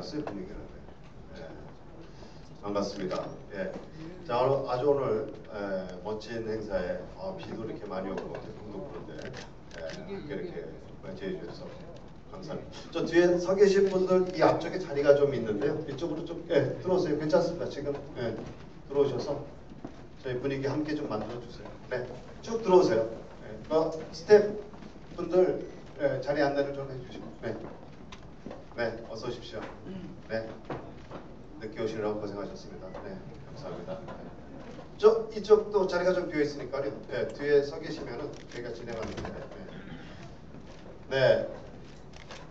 알았어요, 분위기를. 예. 반갑습니다. 예. 자, 오늘 멋진 행사에 비도 이렇게 많이 오고 태풍도 부는데 이렇게 제해 주셔서 감사합니다. 저 뒤에 서 계신 분들 이 앞쪽에 자리가 좀 있는데요. 이쪽으로 좀 들어오세요. 괜찮습니다. 지금 들어오셔서 저희 분위기 함께 좀 만들어 주세요. 네, 쭉 들어오세요. 스태프 분들 자리 안내를 좀 해주시고. 네, 어서 오십시오. 네, 늦게 오시느라고 고생하셨습니다. 네, 감사합니다. 저 이쪽도 자리가 좀 비어 있으니까요. 네, 뒤에 서 계시면은 저희가 진행하는데. 네,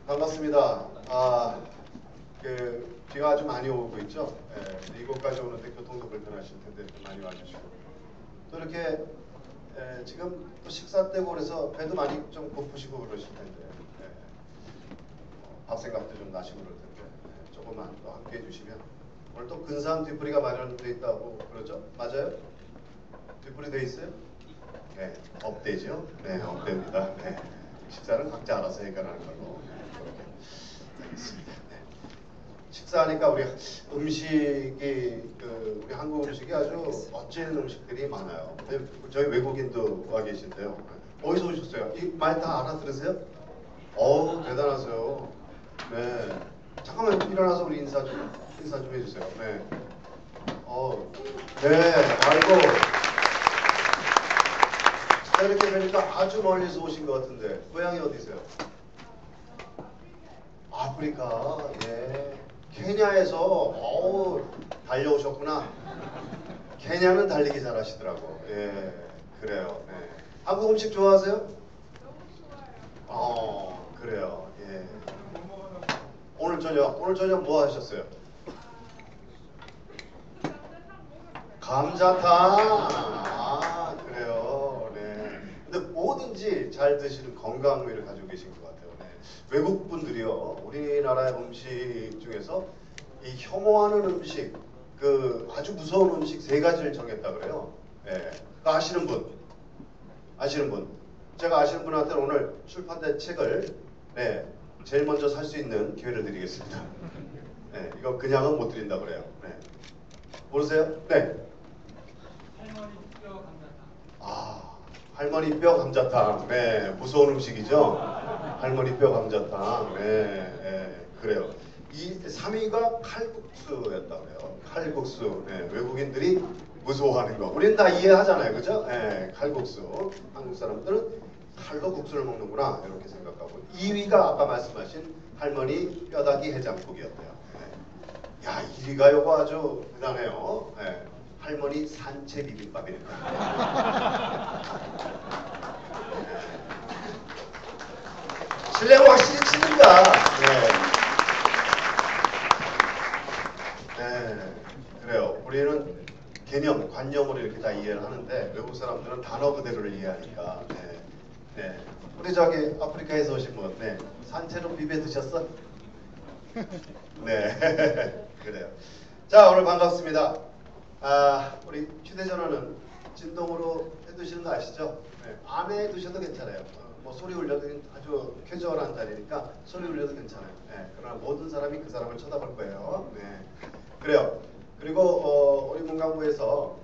반갑습니다. 비가 아주 많이 오고 있죠. 이곳까지 오는데 교통도 불편하실 텐데 많이 와주시고 또 이렇게 지금 또 식사 때고 그래서 배도 많이 좀 고프시고 그러실 텐데 밥 생각도 좀 나시고 그럴 텐데 조금만 또 함께 해주시면 오늘 또 근사한 뒷부리가 마련되어 있다고 그러죠? 맞아요? 뒷부리 돼 있어요? 네, 업되죠? 네, 업됩니다. 네, 식사는 각자 알아서 해결하는 걸로 그렇게 하겠습니다. 네. 식사하니까 우리 음식이 우리 한국 음식이 아주 멋진 음식들이 많아요. 저희 외국인도 와 계신데요. 어디서 오셨어요? 이 말 다 알아들으세요? 대단하세요. 네. 잠깐만 일어나서 우리 인사 좀 해주세요. 네. 네. 아이고. 이렇게 보니까 아주 멀리서 오신 것 같은데 고향이 어디세요? 아프리카. 예. 케냐에서 달려오셨구나. 케냐는 달리기 잘하시더라고. 예. 그래요. 네. 한국 음식 좋아하세요? 너무 좋아요. 그래요. 예. 오늘 저녁 뭐 하셨어요? 감자탕. 그래요. 네. 근데 뭐든지 잘 드시는 건강미를 가지고 계신 것 같아요. 네. 외국 분들이요, 우리나라의 음식 중에서 이 혐오하는 음식, 아주 무서운 음식 3가지를 정했다 그래요. 네. 아시는 분? 제가 아시는 분한테 오늘 출판된 책을 제일 먼저 살 수 있는 기회를 드리겠습니다. 네, 이거 그냥은 못 드린다 그래요. 네. 모르세요? 네. 할머니 뼈 감자탕. 네, 무서운 음식이죠. 할머니 뼈 감자탕. 네, 그래요. 이 3위가 칼국수였다 그래요. 칼국수. 네, 외국인들이 무서워하는 거. 우리는 다 이해하잖아요, 그죠? 네, 칼국수. 한국 사람들은 칼로 국수를 먹는구나 이렇게 생각하고. 2위가 아까 말씀하신 할머니 뼈다귀 해장국이었대요. 네. 야, 1위가 요거 아주 대단해요. 네. 할머니 산채 비빔밥이니까. 실내가 확실히 치는가. 네, 그래요. 우리는 관념으로 이렇게 다 이해를 하는데 외국 사람들은 단어 그대로를 이해하니까. 네. 우리 저기 아프리카에서 오신 분, 산채로 비벼 드셨어? 네, 그래요. 자, 오늘 반갑습니다. 우리 휴대전화는 진동으로 해두시는 거 아시죠? 네, 안 해두셔도 괜찮아요. 뭐 소리 울려도 아주 캐주얼한 자리니까 소리 울려도 괜찮아요. 네, 그러나 모든 사람이 그 사람을 쳐다볼 거예요. 네, 그래요. 그리고 우리 문광부에서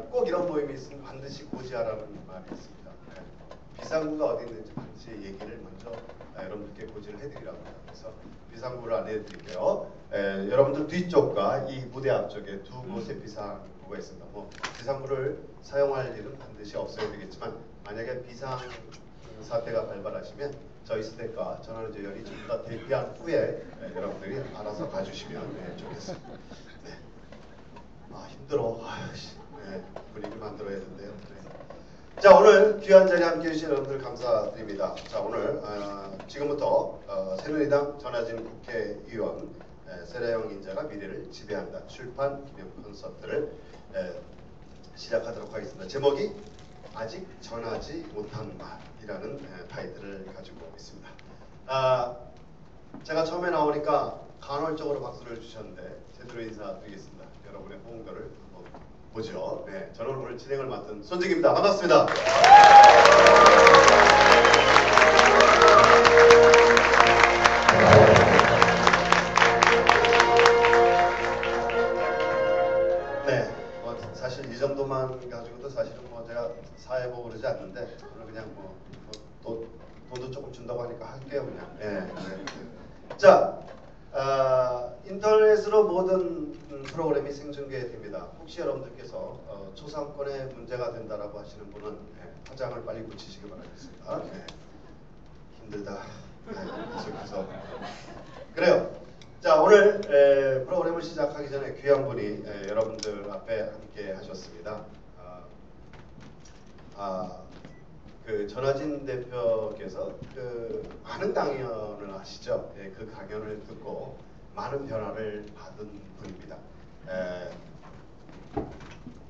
꼭 이런 모임이 있으면 반드시 고지하라는 말이 있습니다. 네, 비상구가 어디 있는지 반드시 얘기를 먼저 여러분들께 고지를 해드리라고 합니다. 그래서 비상구를 안내해드릴게요. 여러분들 뒤쪽과 이 무대 앞쪽에 2곳의 비상구가 있습니다. 뭐 비상구를 사용할 일은 반드시 없어야 되겠지만 만약에 비상 사태가 발발하시면 저희 스태프과 전화는 저열이 좀 더 대피한 후에 여러분들이 알아서 가주시면 좋겠습니다. 네. 힘들어. 분위기 만들어야 되는데요. 자, 오늘 귀한 자리에 함께해 주신 여러분들 감사드립니다. 자, 오늘 지금부터 새누리당 전하진 국회의원 세라형 인자가 미래를 지배한다 출판 기념 콘서트를 시작하도록 하겠습니다. 제목이 아직 전하지 못한 말이라는 타이틀을 가지고 있습니다. 제가 처음에 나오니까 간헐적으로 박수를 주셨는데 제대로 인사드리겠습니다. 여러분의 호응도를 한번 보죠. 네, 저는 오늘 진행을 맡은 손직입니다. 반갑습니다. 사실 이 정도만 가지고도 사실은 뭐 제가 사회 보고 그러지 않는데 저는 그냥 돈도 조금 준다고 하니까 할게요 그냥. 예. 네. 자, 인터넷으로 모든 프로그램이 생중계됩니다. 혹시 여러분들께서 초상권에 문제가 된다라고 하시는 분은 화장을 빨리 고치시기 바라겠습니다. 힘들다. 계속해서 그래요. 자, 오늘 프로그램을 시작하기 전에 귀한 분이 여러분들 앞에 함께 하셨습니다. 그 전하진 대표께서 그 많은 강연을 하시죠. 그 강연을 듣고 많은 변화를 받은 분입니다.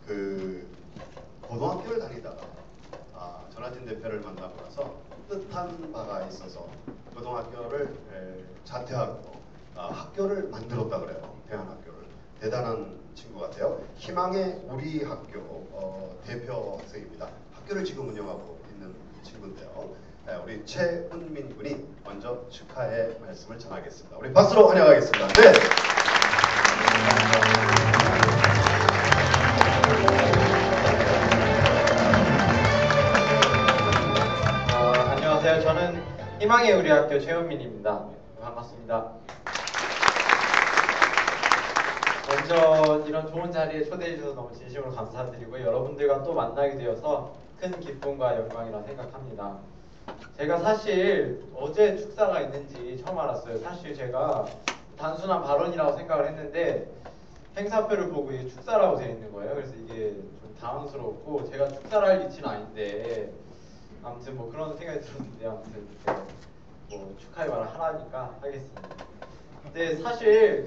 그 고등학교를 다니다가 전하진 대표를 만나고 나서 뜻한 바가 있어서 고등학교를 자퇴하고 학교를 만들었다 그래요. 대안학교를. 대단한 친구 같아요. 희망의 우리 학교 대표 학생입니다. 학교를 지금 운영하고 있는 친구인데요. 우리 최훈민 군이 먼저 축하의 말씀을 전하겠습니다. 우리 박수로 환영하겠습니다. 네. 안녕하세요. 저는 희망의 우리 학교 최훈민입니다. 반갑습니다. 먼저 이런 좋은 자리에 초대해 주셔서 너무 진심으로 감사드리고 여러분들과 또 만나게 되어서 큰 기쁨과 영광이라 생각합니다. 제가 사실 어제 축사가 있는지 처음 알았어요. 사실 제가 단순한 발언이라고 생각을 했는데 행사표를 보고 이게 축사라고 되어 있는 거예요. 그래서 이게 좀 당황스럽고 제가 축사를 할 위치는 아닌데 아무튼 뭐 그런 생각이 들었는데 아무튼 뭐 축하의 말을 하라니까 하겠습니다. 근데 사실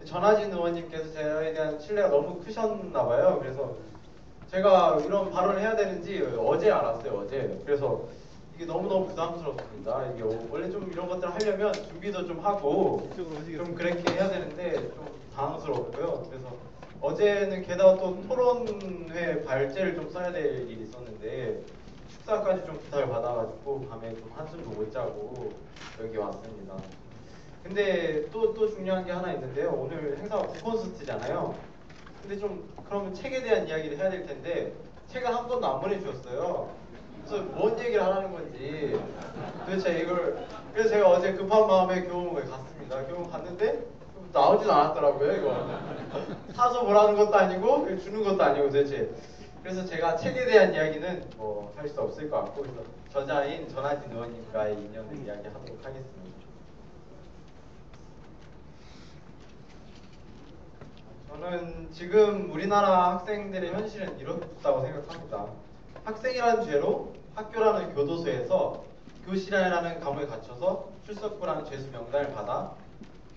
전하진 의원님께서 저에 대한 신뢰가 너무 크셨나 봐요. 그래서 제가 이런 발언을 해야 되는지 어제 알았어요. 어제. 그래서 이게 너무너무 부담스럽습니다. 이게 원래 좀 이런 것들을 하려면 준비도 좀 하고 좀 그렇게 해야 되는데 좀 당황스럽고요. 그래서 어제는 게다가 또 토론회 발제를 좀 써야 될 일이 있었는데 축사까지 좀 부탁을 받아가지고 밤에 좀 한숨도 못 자고 여기 왔습니다. 근데 또 중요한 게 하나 있는데요. 오늘 행사가 북콘서트잖아요. 근데 좀 그러면 책에 대한 이야기를 해야 될 텐데 책을 한 번도 안 보내주셨어요. 그래서 뭔 얘기를 하라는 건지 도대체 이걸. 그래서 제가 어제 급한 마음에 교보문고에 갔습니다. 교보문 갔는데 나오지도 않았더라고요. 이거 사서 보라는 것도 아니고 주는 것도 아니고 도대체. 그래서 제가 책에 대한 이야기는 뭐 할 수 없을 것 같고 그래서 저자인 전하진 의원님과의 인연을 이야기하도록 하겠습니다. 저는 지금 우리나라 학생들의 현실은 이렇다고 생각합니다. 학생이라는 죄로 학교라는 교도소에서 교실이라는 감옥에 갇혀서 출석부라는 죄수 명단을 받아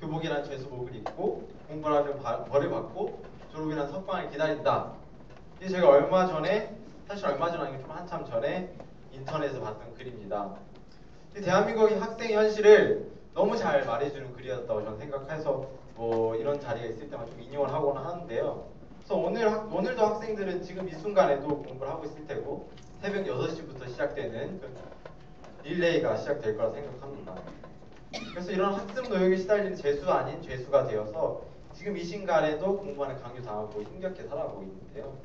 교복이라는 죄수복을 입고 공부라는 벌을 받고 졸업이라는 석방을 기다린다. 이게 제가 얼마 전에, 사실 얼마 전 아니고 좀 한참 전에 인터넷에서 봤던 글입니다. 대한민국의 학생 현실을 너무 잘 말해주는 글이었다고 저는 생각해서 뭐 이런 자리가 있을 때만 좀 인용을 하곤 하는데요. 그래서 오늘도 학생들은 지금 이 순간에도 공부를 하고 있을 테고 새벽 6시부터 시작되는 그 릴레이가 시작될 거라 생각합니다. 그래서 이런 학습 노역에 시달리는 죄수 아닌 죄수가 되어서 지금 이 순간에도 공부하는 강요당하고 힘겹게 살아가고 있는데요.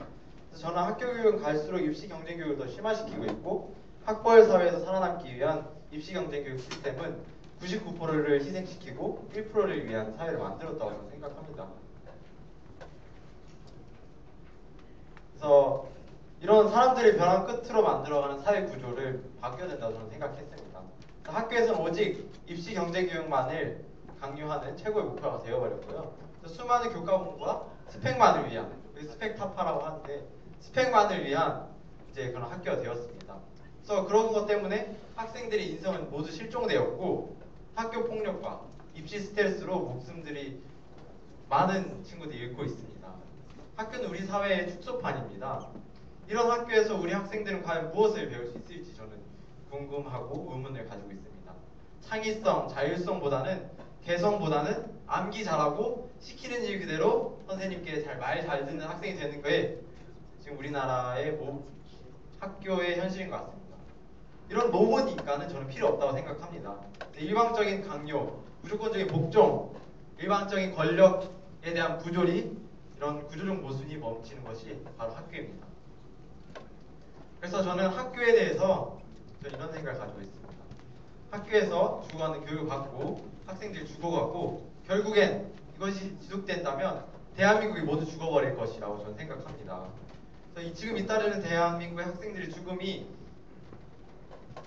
그래서 저는 학교 교육은 갈수록 입시 경쟁 교육을 더 심화시키고 있고 학벌 사회에서 살아남기 위한 입시 경쟁 교육 시스템은 99%를 희생시키고 1%를 위한 사회를 만들었다고 저는 생각합니다. 그래서 이런 사람들이 변한 끝으로 만들어가는 사회 구조를 바뀌어야 된다고 저는 생각했습니다. 학교에서는 오직 입시 경쟁 교육만을 강요하는 최고의 목표가 되어버렸고요. 수많은 교과 공부와 스펙만을 위한, 스펙 타파라고 하는데 스펙만을 위한 이제 그런 학교가 되었습니다. 그래서 그런 것 때문에 학생들의 인성은 모두 실종되었고 학교 폭력과 입시 스트레스로 목숨들이 많은 친구들이 잃고 있습니다. 학교는 우리 사회의 축소판입니다. 이런 학교에서 우리 학생들은 과연 무엇을 배울 수 있을지 저는 궁금하고 의문을 가지고 있습니다. 창의성, 자율성보다는 개성보다는 암기 잘하고 시키는 일 그대로 선생님께 말 잘 듣는 학생이 되는 거에 지금 우리나라의 학교의 현실인 것 같습니다. 이런 로봇 인간은 저는 필요 없다고 생각합니다. 일방적인 강요, 무조건적인 복종, 일방적인 권력에 대한 부조리, 이런 구조적 모순이 멈추는 것이 바로 학교입니다. 그래서 저는 학교에 대해서 이런 생각을 가지고 있습니다. 학교에서 주고받는 교육을 받고 학생들이 죽어가고 결국엔 이것이 지속된다면 대한민국이 모두 죽어버릴 것이라고 저는 생각합니다. 그래서 지금 잇따르는 대한민국의 학생들의 죽음이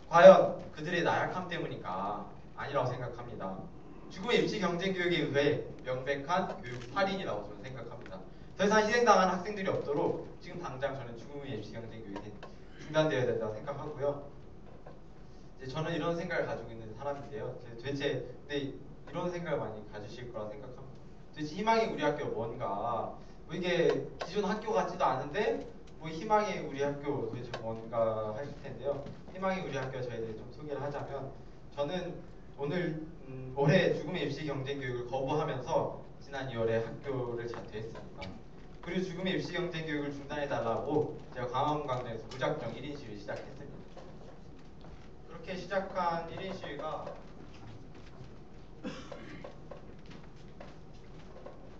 과연 그들의 나약함 때문인가 아니라고 생각합니다. 죽음의 입시 경쟁 교육에 의해 명백한 교육 살인이라고 저는 생각합니다. 더 이상 희생당한 학생들이 없도록 지금 당장 저는 죽음의 입시 경쟁 교육이 중단되어야 된다고 생각하고요. 이제 저는 이런 생각을 가지고 있는 사람인데요. 도대체 근데 이런 생각을 많이 가지실 거라 생각합니다. 도대체 희망의 우리 학교가 뭔가 뭐 이게 기존 학교 같지도 않은데 뭐 희망의 우리 학교 도대체 뭔가 하실 텐데요. 희망의 우리 학교 저에 대해 좀 소개를 하자면 저는 오늘 올해 죽음의 입시 경쟁 교육을 거부하면서 지난 2월에 학교를 자퇴했습니다. 그리고 죽음의 입시 경쟁 교육을 중단해달라고 제가 광화문광장에서 무작정 1인 시위를 시작했습니다. 그렇게 시작한 1인 시위가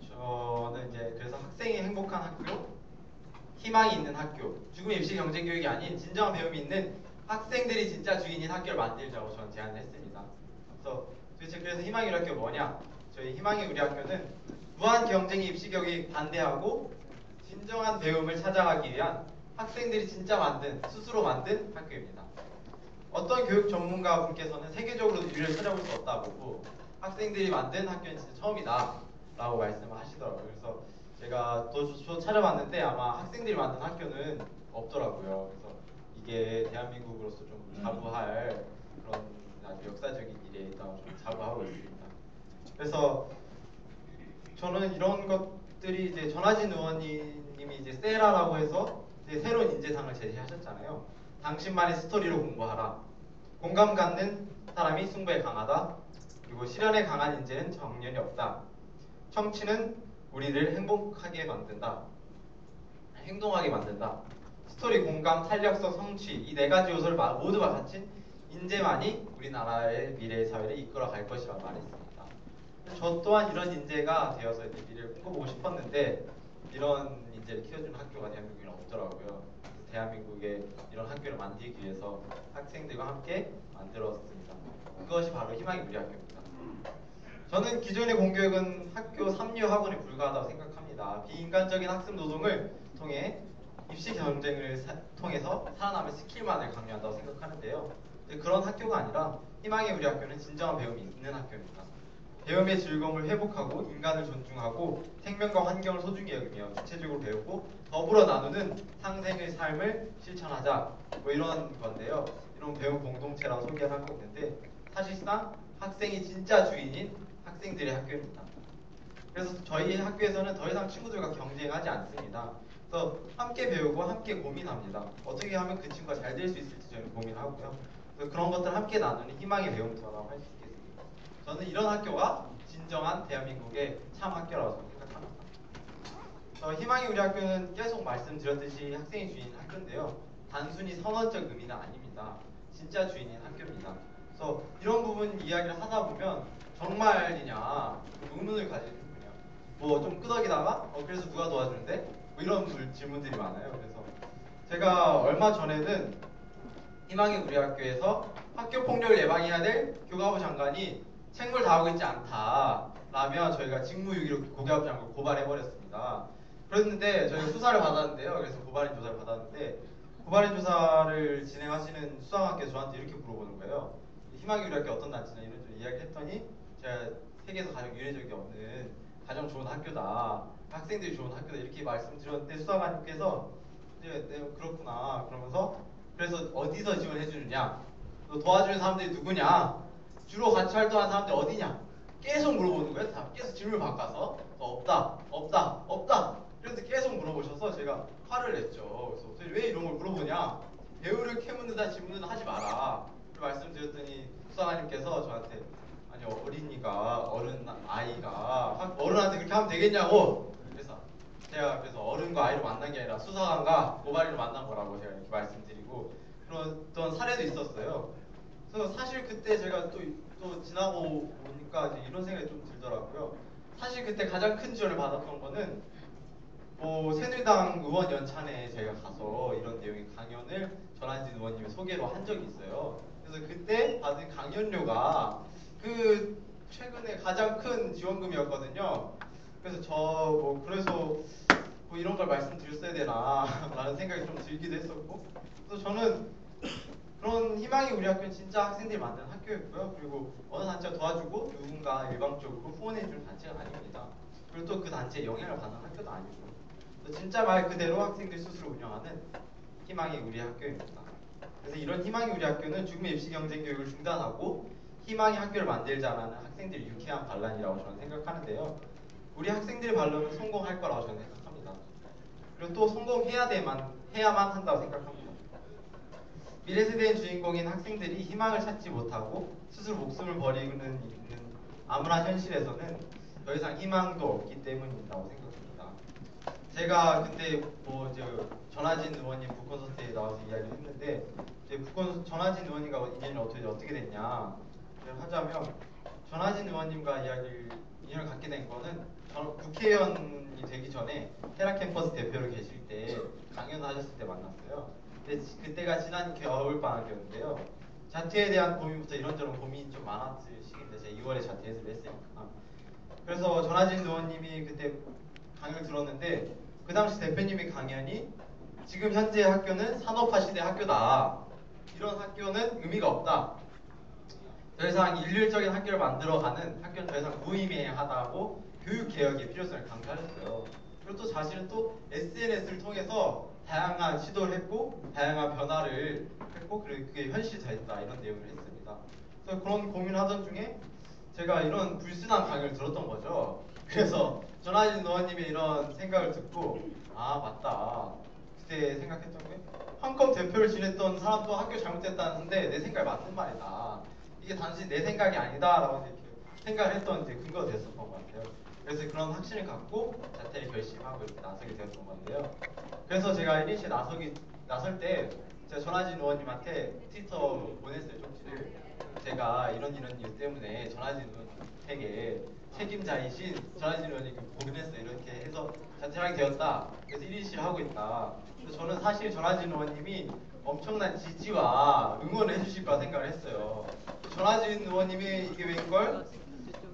저는 이제 그래서 학생이 행복한 학교, 희망이 있는 학교, 죽음의 입시 경쟁 교육이 아닌 진정한 배움이 있는 학생들이 진짜 주인인 학교를 만들자고 저는 제안을 했습니다. 그래서 희망의 우리 학교 뭐냐? 저희 희망의 우리 학교는 무한 경쟁의 입시 교육에 반대하고 진정한 배움을 찾아가기 위한 학생들이 진짜 스스로 만든 학교입니다. 어떤 교육 전문가 분께서는 세계적으로 유례를 찾아볼 수 없다 보고 학생들이 만든 학교는 진짜 처음이다 라고 말씀을 하시더라고요. 그래서 제가 또 찾아봤는데 아마 학생들이 만든 학교는 없더라고요. 그래서 이게 대한민국으로서 좀 자부할 그런 아주 역사적인 일에 있다고 좀 자부하고 있습니다. 그래서 저는 이런 것들이 이제 전하진 의원님이 이제 세라라고 해서 이제 새로운 인재상을 제시하셨잖아요. 당신만의 스토리로 공부하라. 공감 갖는 사람이 승부에 강하다. 그리고 실현에 강한 인재는 정년이 없다. 청취는 우리를 행복하게 만든다. 행동하게 만든다. 스토리, 공감, 탄력성, 성취 이 네 가지 요소를 모두가 갖춘 인재만이 우리나라의 미래의 사회를 이끌어 갈 것이라고 말했습니다. 저 또한 이런 인재가 되어서 이제 미래를 꿈꿔보고 싶었는데 이런 인재를 키워주는 학교가 대한민국에는 없더라고요. 대한민국에 이런 학교를 만들기 위해서 학생들과 함께 만들었습니다. 그것이 바로 희망의 우리 학교입니다. 저는 기존의 공교육은 학교 3류 학원에 불과하다고 생각합니다. 비인간적인 학습 노동을 통해 입시 경쟁을 통해서 살아남을 스킬만을 강요한다고 생각하는데요. 그런 학교가 아니라 희망의 우리 학교는 진정한 배움이 있는 학교입니다. 배움의 즐거움을 회복하고 인간을 존중하고 생명과 환경을 소중히 여기며 주체적으로 배우고 더불어 나누는 상생의 삶을 실천하자 뭐 이런 건데요. 이런 배움 공동체라고 소개하고 있는데 사실상 학생이 진짜 주인인 학생들의 학교입니다. 그래서 저희 학교에서는 더 이상 친구들과 경쟁하지 않습니다. 그래서 함께 배우고 함께 고민합니다. 어떻게 하면 그 친구가 잘 될 수 있을지 저는 고민하고요. 그래서 그런 것들을 함께 나누는 희망의 배움터라고 할 수 있겠습니다. 저는 이런 학교가 진정한 대한민국의 참 학교라고 생각합니다. 희망의 우리 학교는 계속 말씀드렸듯이 학생이 주인인 학교인데요. 단순히 선언적 의미는 아닙니다. 진짜 주인인 학교입니다. 그래서 이런 부분 이야기를 하다 보면 정말이냐 의문을 가지는군요. 뭐 좀 끄덕이다가 그래서 누가 도와주는데? 뭐 이런 질문들이 많아요. 그래서 제가 얼마 전에는 희망의 우리 학교에서 학교 폭력을 예방해야 될 교과부 장관이 책무를 다하고 있지 않다라며 저희가 직무유기로 교과부 장관을 고발해버렸습니다. 그랬는데 저희가 수사를 받았는데요. 그래서 고발인 조사를 받았는데 고발인 조사를 진행하시는 수사관께서 저한테 이렇게 물어보는 거예요. 희망의 우리 학교 어떤 단체냐 이런 좀 이야기했더니 제가 세계에서 가장 유례적이 없는 가장 좋은 학교다. 학생들이 좋은 학교다 이렇게 말씀드렸는데 수사관님께서 네, 그렇구나 그러면서 그래서 어디서 지원해 주느냐 또 도와주는 사람들이 누구냐 주로 같이 활동하는 사람들이 어디냐 계속 물어보는 거예요. 다 계속 질문을 바꿔서 없다 그래서 계속 물어보셔서 제가 화를 냈죠. 그래서 왜 이런 걸 물어보냐 배우를 캐묻는다 질문은 하지 마라 말씀드렸더니 수사관님께서 저한테 아니 어린이가 아이가 어른한테 그렇게 하면 되겠냐고 그래서 어른과 아이를 만난 게 아니라 수사관과 고발인을 만난 거라고 제가 이렇게 말씀드리고 그런 사례도 있었어요. 그래서 사실 그때 제가 또 지나고 보니까 이제 이런 생각이 좀 들더라고요. 사실 그때 가장 큰 지원을 받았던 거는 뭐 새누리당 의원 연찬에 제가 가서 이런 내용의 강연을 전한진 의원님의 소개로 한 적이 있어요. 그래서 그때 받은 강연료가 그 최근에 가장 큰 지원금이었거든요. 그래서 그래서 뭐 이런 걸 말씀드렸어야 되나 라는 생각이 좀 들기도 했었고, 또 저는 그런 희망이 우리 학교는 진짜 학생들이 만드는 학교였고요. 그리고 어느 단체가 도와주고 누군가 일방적으로 후원해주는 단체가 아닙니다. 그리고 또 그 단체에 영향을 받는 학교도 아니고, 또 진짜 말 그대로 학생들 스스로 운영하는 희망이 우리 학교입니다. 그래서 이런 희망이 우리 학교는 죽음의 입시 경쟁 교육을 중단하고 희망의 학교를 만들자라는 학생들의 유쾌한 반란이라고 저는 생각하는데요. 우리 학생들의 반론은 성공할 거라고 저는 생각합니다. 그리고 또 해야만 한다고 생각합니다. 미래 세대의 주인공인 학생들이 희망을 찾지 못하고 스스로 목숨을 버리는 있는 암울한 현실에서는 더 이상 희망도 없기 때문이라고 생각합니다. 제가 근데 뭐 이제 전하진 의원님 북콘서트에 나와서 이야기를 했는데, 이제 전하진 의원님과 인연이 어떻게 됐냐 하자면, 전하진 의원님과 인연을 갖게 된 거는 저는 국회의원이 되기 전에 테라 캠퍼스 대표로 계실 때 강연하셨을 때 만났어요. 근데 그때가 지난 겨울 방학이었는데요. 자퇴에 대한 고민부터 이런저런 고민이 좀 많았을 시기인데, 제가 2월에 자퇴해서 했으니까. 그래서 전하진 의원님이 그때 강연을 들었는데, 그 당시 대표님의 강연이 지금 현재 학교는 산업화 시대 학교다. 이런 학교는 의미가 없다. 더 이상 일률적인 학교를 만들어가는 학교는 더 이상 무의미하다고 교육개혁의 필요성을 강조하셨어요. 그리고 또 사실은 또 SNS를 통해서 다양한 시도를 했고 다양한 변화를 했고, 그리고 그게 현실이 됐다 이런 내용을 했습니다. 그래서 그런 고민을 하던 중에 제가 이런 불순한 강의를 들었던 거죠. 그래서 전하진 의원님의 이런 생각을 듣고, 아 맞다, 그때 생각했던 게 한컵 대표를 지냈던 사람도 학교 잘못됐다는데 내 생각이 맞는 말이다, 이게 단순히 내 생각이 아니다라고 이렇게 생각을 했던 이제 근거가 됐었던 것 같아요. 그래서 그런 확신을 갖고 자퇴를 결심하고 이렇게 나서게 되었던 건데요. 그래서 제가 1인시에 나설 때 제가 전하진 의원님한테 트위터로 보냈어요, 쪽지를. 제가 이런 이유 때문에 전하진 의원님에게 책임자이신 전하진 의원님께 고민했어요. 이렇게 해서 자퇴하게 되었다. 그래서 1인시를 하고 있다. 그래서 저는 사실 전하진 의원님이 엄청난 지지와 응원을 해주실 거라 생각을 했어요. 전하진 의원님이 이게 웬걸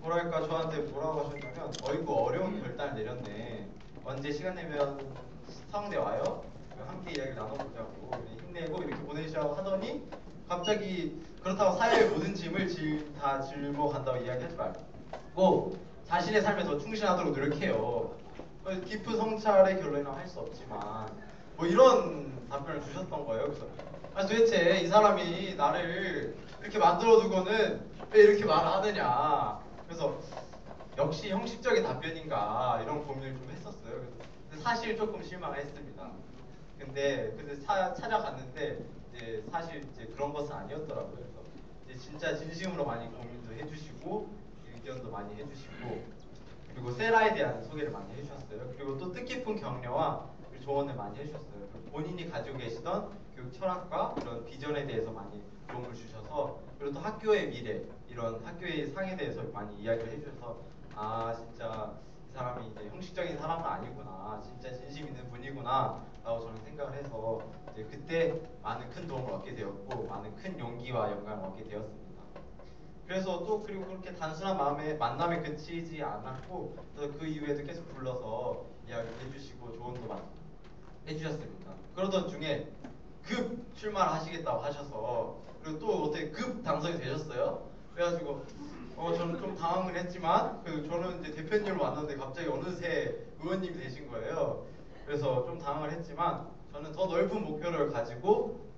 뭐랄까 저한테 뭐라고 하셨냐면, 어이구 어려운 결단을 내렸네, 언제 시간 되면 서강대 와요, 함께 이야기를 나눠보자고, 힘내고 이렇게 보내시라고 하더니, 갑자기 그렇다고 사회의 모든 짐을 다 짊어간다고 이야기하지 말고 자신의 삶에 더 충실하도록 노력해요. 깊은 성찰의 결론이라고 할 수 없지만 뭐 이런 답변을 주셨던 거예요. 그래서 도대체 이 사람이 나를 이렇게 만들어두고는 왜 이렇게 말을 하느냐. 그래서 역시 형식적인 답변인가 이런 고민을 좀 했었어요. 근데 사실 조금 실망했습니다. 근데 찾아갔는데 이제 사실 이제 그런 것은 아니었더라고요. 그래서 이제 진짜 진심으로 많이 고민도 해주시고 의견도 많이 해주시고, 그리고 세라에 대한 소개를 많이 해주셨어요. 그리고 또 뜻깊은 격려와 조언을 많이 해주셨어요. 본인이 가지고 계시던 교육 철학과 이런 비전에 대해서 많이 도움을 주셔서, 그리고 또 학교의 미래, 이런 학교의 상에 대해서 많이 이야기를 해주셔서, 아 진짜 이 사람이 이제 형식적인 사람은 아니구나, 진짜 진심 있는 분이구나 라고 저는 생각을 해서 이제 그때 많은 큰 도움을 얻게 되었고 많은 큰 용기와 영감을 얻게 되었습니다. 그래서 또 그리고 그렇게 단순한 만남에 그치지 않았고, 그 이후에도 계속 불러서 이야기를 해주시고 조언도 많이 해주셨습니다. 그러던 중에 급 출마를 하시겠다고 하셔서, 그리고 또 어떻게 급 당선이 되셨어요. 그래가지고 저는 좀 당황을 했지만, 저는 이제 대표님을 만났는데 갑자기 어느새 의원님이 되신 거예요. 그래서 좀 당황을 했지만 저는 더 넓은 목표를 가지고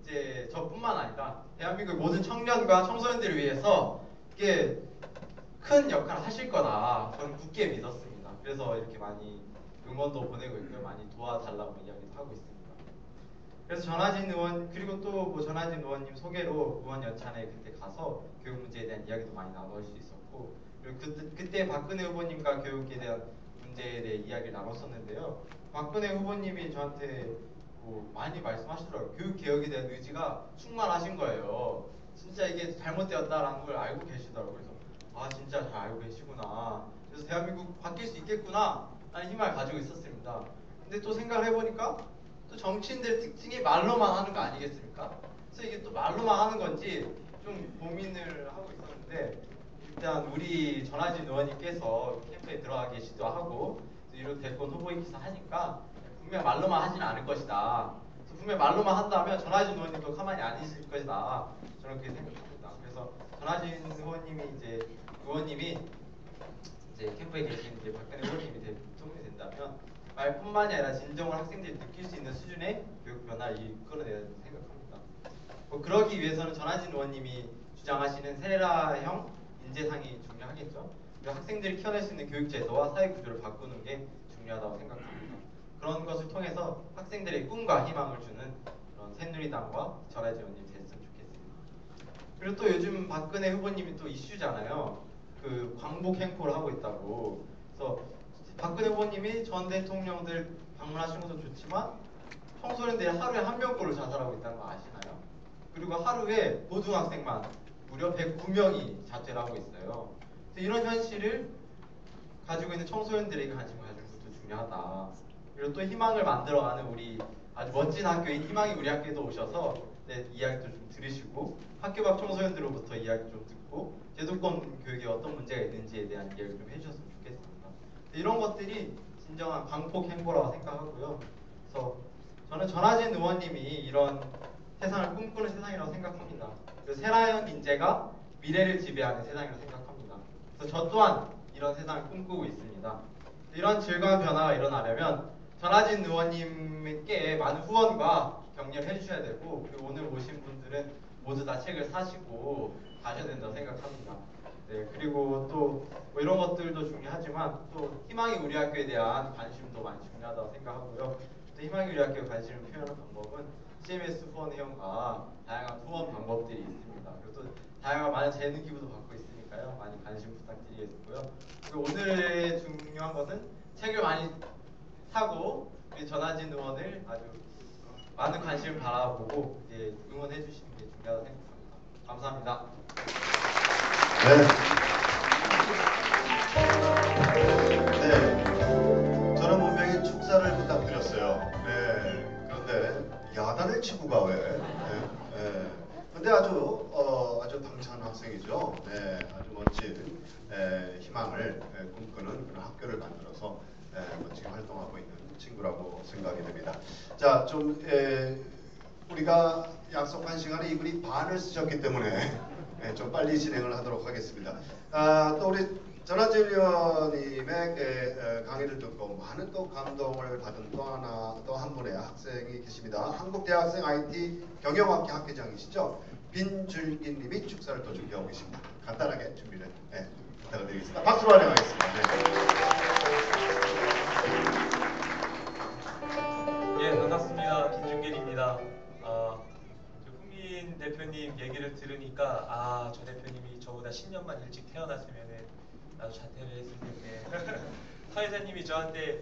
이제 저뿐만 아니라 대한민국 모든 청년과 청소년들을 위해서 이게 큰 역할을 하실 거다 저는 굳게 믿었습니다. 그래서 이렇게 많이 응원도 보내고 있고요, 많이 도와달라고 이야기도 하고 있습니다. 그래서 전하진 의원, 그리고 또 뭐 전하진 의원님 소개로 의원 연찬에 그때 가서 교육 문제에 대한 이야기도 많이 나눌 수 있었고, 그리고 그때 박근혜 후보님과 교육에 대한 문제에 대해 이야기를 나눴었는데요. 박근혜 후보님이 저한테 뭐 많이 말씀하시더라고요. 교육 개혁에 대한 의지가 충만하신 거예요. 진짜 이게 잘못되었다라는 걸 알고 계시더라고요. 그래서 아 진짜 잘 알고 계시구나. 그래서 대한민국 바뀔 수 있겠구나 하는 희망을 가지고 있었습니다. 근데 또 생각을 해보니까 또 정치인들 특징이 말로만 하는 거 아니겠습니까? 그래서 이게 또 말로만 하는 건지 좀 고민을 하고 있었는데, 일단 우리 전하진 의원님께서 캠프에 들어가 계시기도 하고 이런 대권 후보이기도 하니까 분명 말로만 하지는 않을 것이다. 그래서 분명 말로만 한다면 전하진 의원님도 가만히 안 있을 것이다. 저는 그렇게 생각합니다. 그래서 전하진 의원님이 이제 캠프에 계신 이제 박근혜 의원님이 대통령이 된다면 말뿐만이 아니라 진정으로 학생들이 느낄 수 있는 수준의 교육 변화를 이끌어내야 생각합니다. 뭐 그러기 위해서는 전하진 의원님이 주장하시는 세라형 인재상이 중요하겠죠. 그리고 학생들이 키워낼 수 있는 교육 제도와 사회 구조를 바꾸는 게 중요하다고 생각합니다. 그런 것을 통해서 학생들의 꿈과 희망을 주는 그런 새누리당과 전하진 의원님이 됐으면 좋겠습니다. 그리고 또 요즘 박근혜 후보님이 또 이슈잖아요. 그 광복 행포를 하고 있다고. 그래서 박근혜 후보님이 전 대통령들 방문하시는 것도 좋지만 청소년들이 하루에 한 명꼴로 자살하고 있다는 거 아시나요? 그리고 하루에 고등학생만 무려 109명이 자퇴를 하고 있어요. 그래서 이런 현실을 가지고 있는 청소년들에게 관심을 가지는 것도 중요하다. 그리고 또 희망을 만들어가는 우리 아주 멋진 학교인 희망이 우리 학교에도 오셔서 이야기도 좀 들으시고 학교 밖 청소년들로부터 이야기 좀 듣고 제도권 교육에 어떤 문제가 있는지에 대한 이야기를 좀 해주셨으면 좋겠습니다. 이런 것들이 진정한 광폭 행보라고 생각하고요. 그래서 저는 전하진 의원님이 이런 세상을 꿈꾸는 세상이라고 생각합니다. 그리고 세라형 인재가 미래를 지배하는 세상이라고 생각합니다. 그래서 저 또한 이런 세상을 꿈꾸고 있습니다. 이런 즐거운 변화가 일어나려면 전하진 의원님께 많은 후원과 격려를 해주셔야 되고, 그리고 오늘 오신 분들은 모두 다 책을 사시고 가셔야 된다고 생각합니다. 네, 그리고 또 뭐 이런 것들도 중요하지만 또 희망이 우리 학교에 대한 관심도 많이 중요하다고 생각하고요. 또 희망이 우리 학교에 관심을 표현하는 방법은 CMS 후원 회원과 다양한 후원 방법들이 있습니다. 그리고 또 다양한 많은 재능 기부도 받고 있으니까요. 많이 관심 부탁드리겠고요. 그리고 오늘 중요한 것은 책을 많이 사고 우리 전하진 의원을 아주 많은 관심을 바라보고 응원해 주시는 게 중요하다고 생각합니다. 감사합니다. 네, 저는 분명히 축사를 부탁드렸어요. 네, 그런데 야단을 치고 가 왜? 근데 아주 당찬 학생이죠. 네, 아주 멋진 희망을 꿈꾸는 그런 학교를 만들어서 멋지게 활동하고 있는 친구라고 생각이 됩니다. 자, 우리가 약속한 시간에 이분이 반을 쓰셨기 때문에 좀 빨리 진행을 하도록 하겠습니다. 또 우리 전하진 의원님의 강의를 듣고 많은 또 감동을 받은 또 한 분의 학생이 계십니다. 한국대학생 IT 경영학기 학회장이시죠. 빈줄기님이 축사를 또 준비하고 계십니다. 간단하게 준비를 부탁드리겠습니다. 박수로 환영하겠습니다. 예, 반갑습니다. 빈준길입니다. 훈민 대표님 얘기를 들으니까 저 대표님이 저보다 10년만 일찍 태어났으면 나도 자퇴를 했을 텐데 사회자님이 저한테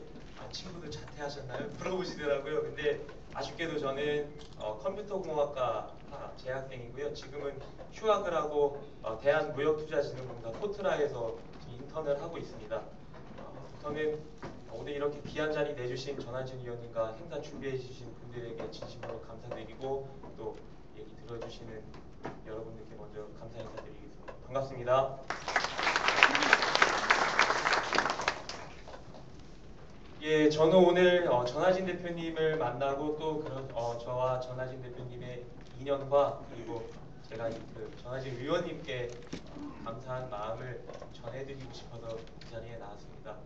친구들 자퇴하셨나요? 물어보시더라고요. 근데 아쉽게도 저는 컴퓨터공학과 재학생이고요. 지금은 휴학을 하고 대한무역투자진흥공사 포트라에서 인턴을 하고 있습니다. 저는 오늘 이렇게 귀한 자리 내주신 전하진 위원님과 행사 준비해 주신 분들에게 진심으로 감사드리고 또 얘기 들어주시는 여러분들께 먼저 감사 인사드리겠습니다. 반갑습니다. 예, 저는 오늘 전하진 대표님을 만나고 또 저와 전하진 대표님의 인연과 그리고 제가 전하진 위원님께 감사한 마음을 전해드리고 싶어서 이 자리에 나왔습니다.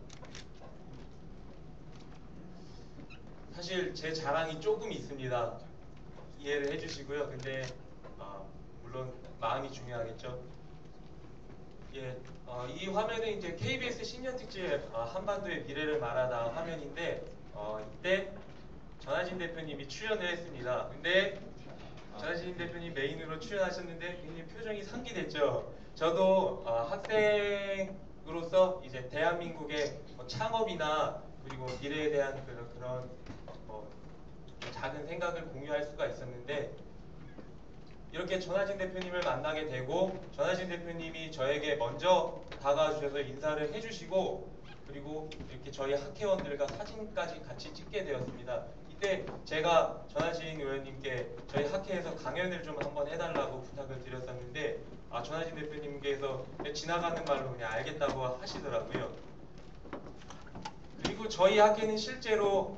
사실 제 자랑이 조금 있습니다. 이해를 해주시고요. 근데 물론 마음이 중요하겠죠. 예, 이 화면은 이제 KBS 신년 특집 한반도의 미래를 말하다 화면인데 이때 전하진 대표님이 출연을 했습니다. 근데 전하진 대표님 메인으로 출연하셨는데 굉장히 표정이 상기됐죠. 저도 학생으로서 이제 대한민국의 창업이나 그리고 미래에 대한 그런 작은 생각을 공유할 수가 있었는데 이렇게 전하진 대표님을 만나게 되고 전하진 대표님이 저에게 먼저 다가와 주셔서 인사를 해주시고 그리고 이렇게 저희 학회원들과 사진까지 같이 찍게 되었습니다. 이때 제가 전하진 의원님께 저희 학회에서 강연을 좀 한번 해달라고 부탁을 드렸었는데 전하진 대표님께서 지나가는 말로 그냥 알겠다고 하시더라고요. 그리고 저희 학회는 실제로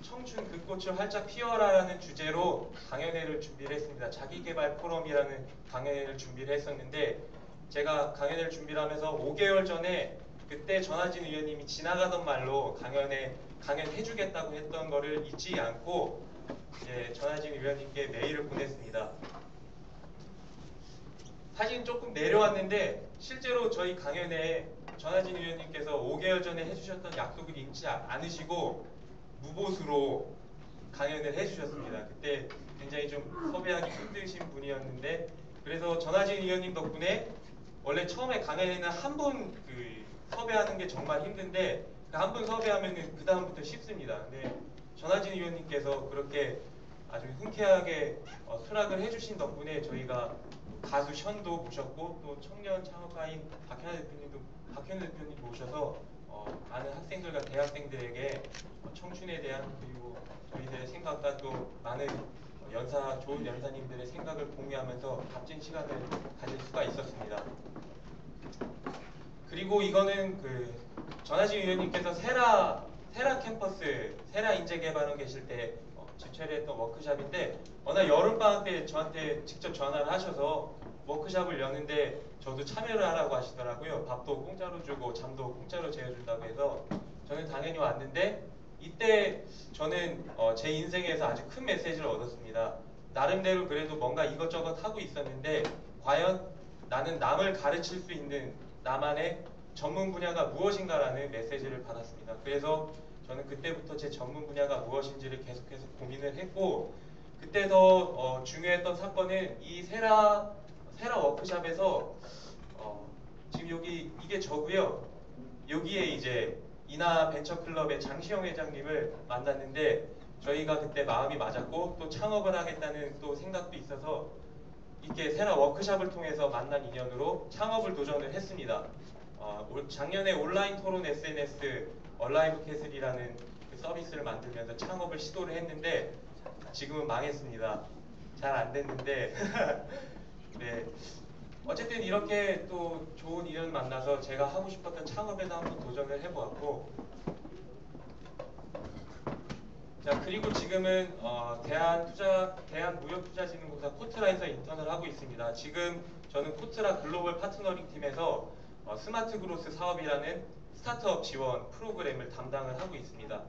청춘 그 꽃을 활짝 피워라라는 주제로 강연회를 준비를 했습니다. 자기개발 포럼이라는 강연회를 준비를 했었는데 제가 강연회를 준비를 하면서 5개월 전에 그때 전하진 의원님이 지나가던 말로 강연해주겠다고 했던 거를 잊지 않고 이제 전하진 의원님께 메일을 보냈습니다. 사진 조금 내려왔는데 실제로 저희 강연에 전하진 의원님께서 5개월 전에 해주셨던 약속을 잊지 않으시고 무보수로 강연을 해주셨습니다. 그때 굉장히 좀 섭외하기 힘드신 분이었는데 그래서 전하진 의원님 덕분에 원래 처음에 강연에는 한 분 섭외하는 게 정말 힘든데 그 한 분 섭외하면 그 다음부터 쉽습니다. 근데 전하진 의원님께서 그렇게 아주 흔쾌하게 수락을 해주신 덕분에 저희가 가수 션도 모셨고 또 청년 창업가인 박현우 대표님 모셔서 많은 학생들과 대학생들에게 청춘에 대한 그리고 저희들의 생각과 또 많은 좋은 연사님들의 생각을 공유하면서 값진 시간을 가질 수가 있었습니다. 그리고 이거는 전하진 의원님께서 세라 캠퍼스, 세라 인재개발원 계실 때 주최를 했던 워크샵인데 워낙 여름방학 때 저한테 직접 전화를 하셔서 워크샵을 여는데 저도 참여를 하라고 하시더라고요. 밥도 공짜로 주고 잠도 공짜로 재워준다고 해서 저는 당연히 왔는데 이때 저는 제 인생에서 아주 큰 메시지를 얻었습니다. 나름대로 그래도 뭔가 이것저것 하고 있었는데 과연 나는 남을 가르칠 수 있는 나만의 전문 분야가 무엇인가라는 메시지를 받았습니다. 그래서 저는 그때부터 제 전문 분야가 무엇인지를 계속해서 고민을 했고 그때 더 중요했던 사건은 이 세라 워크샵에서 지금 이게 저고요. 여기에 이제 이나 벤처클럽의 장시영 회장님을 만났는데 저희가 그때 마음이 맞았고 또 창업을 하겠다는 또 생각도 있어서 이렇게 세라 워크샵을 통해서 만난 인연으로 창업을 도전을 했습니다. 작년에 온라인 토론 SNS 얼라이브 캐슬이라는 그 서비스를 만들면서 창업을 시도를 했는데 지금은 망했습니다. 잘 안 됐는데 네. 어쨌든 이렇게 또 좋은 인연 만나서 제가 하고 싶었던 창업에도 한번 도전을 해보았고 자 그리고 지금은 대한무역투자진흥공사 코트라에서 인턴을 하고 있습니다. 지금 저는 코트라 글로벌 파트너링 팀에서 스마트 그로스 사업이라는 스타트업 지원 프로그램을 담당을 하고 있습니다.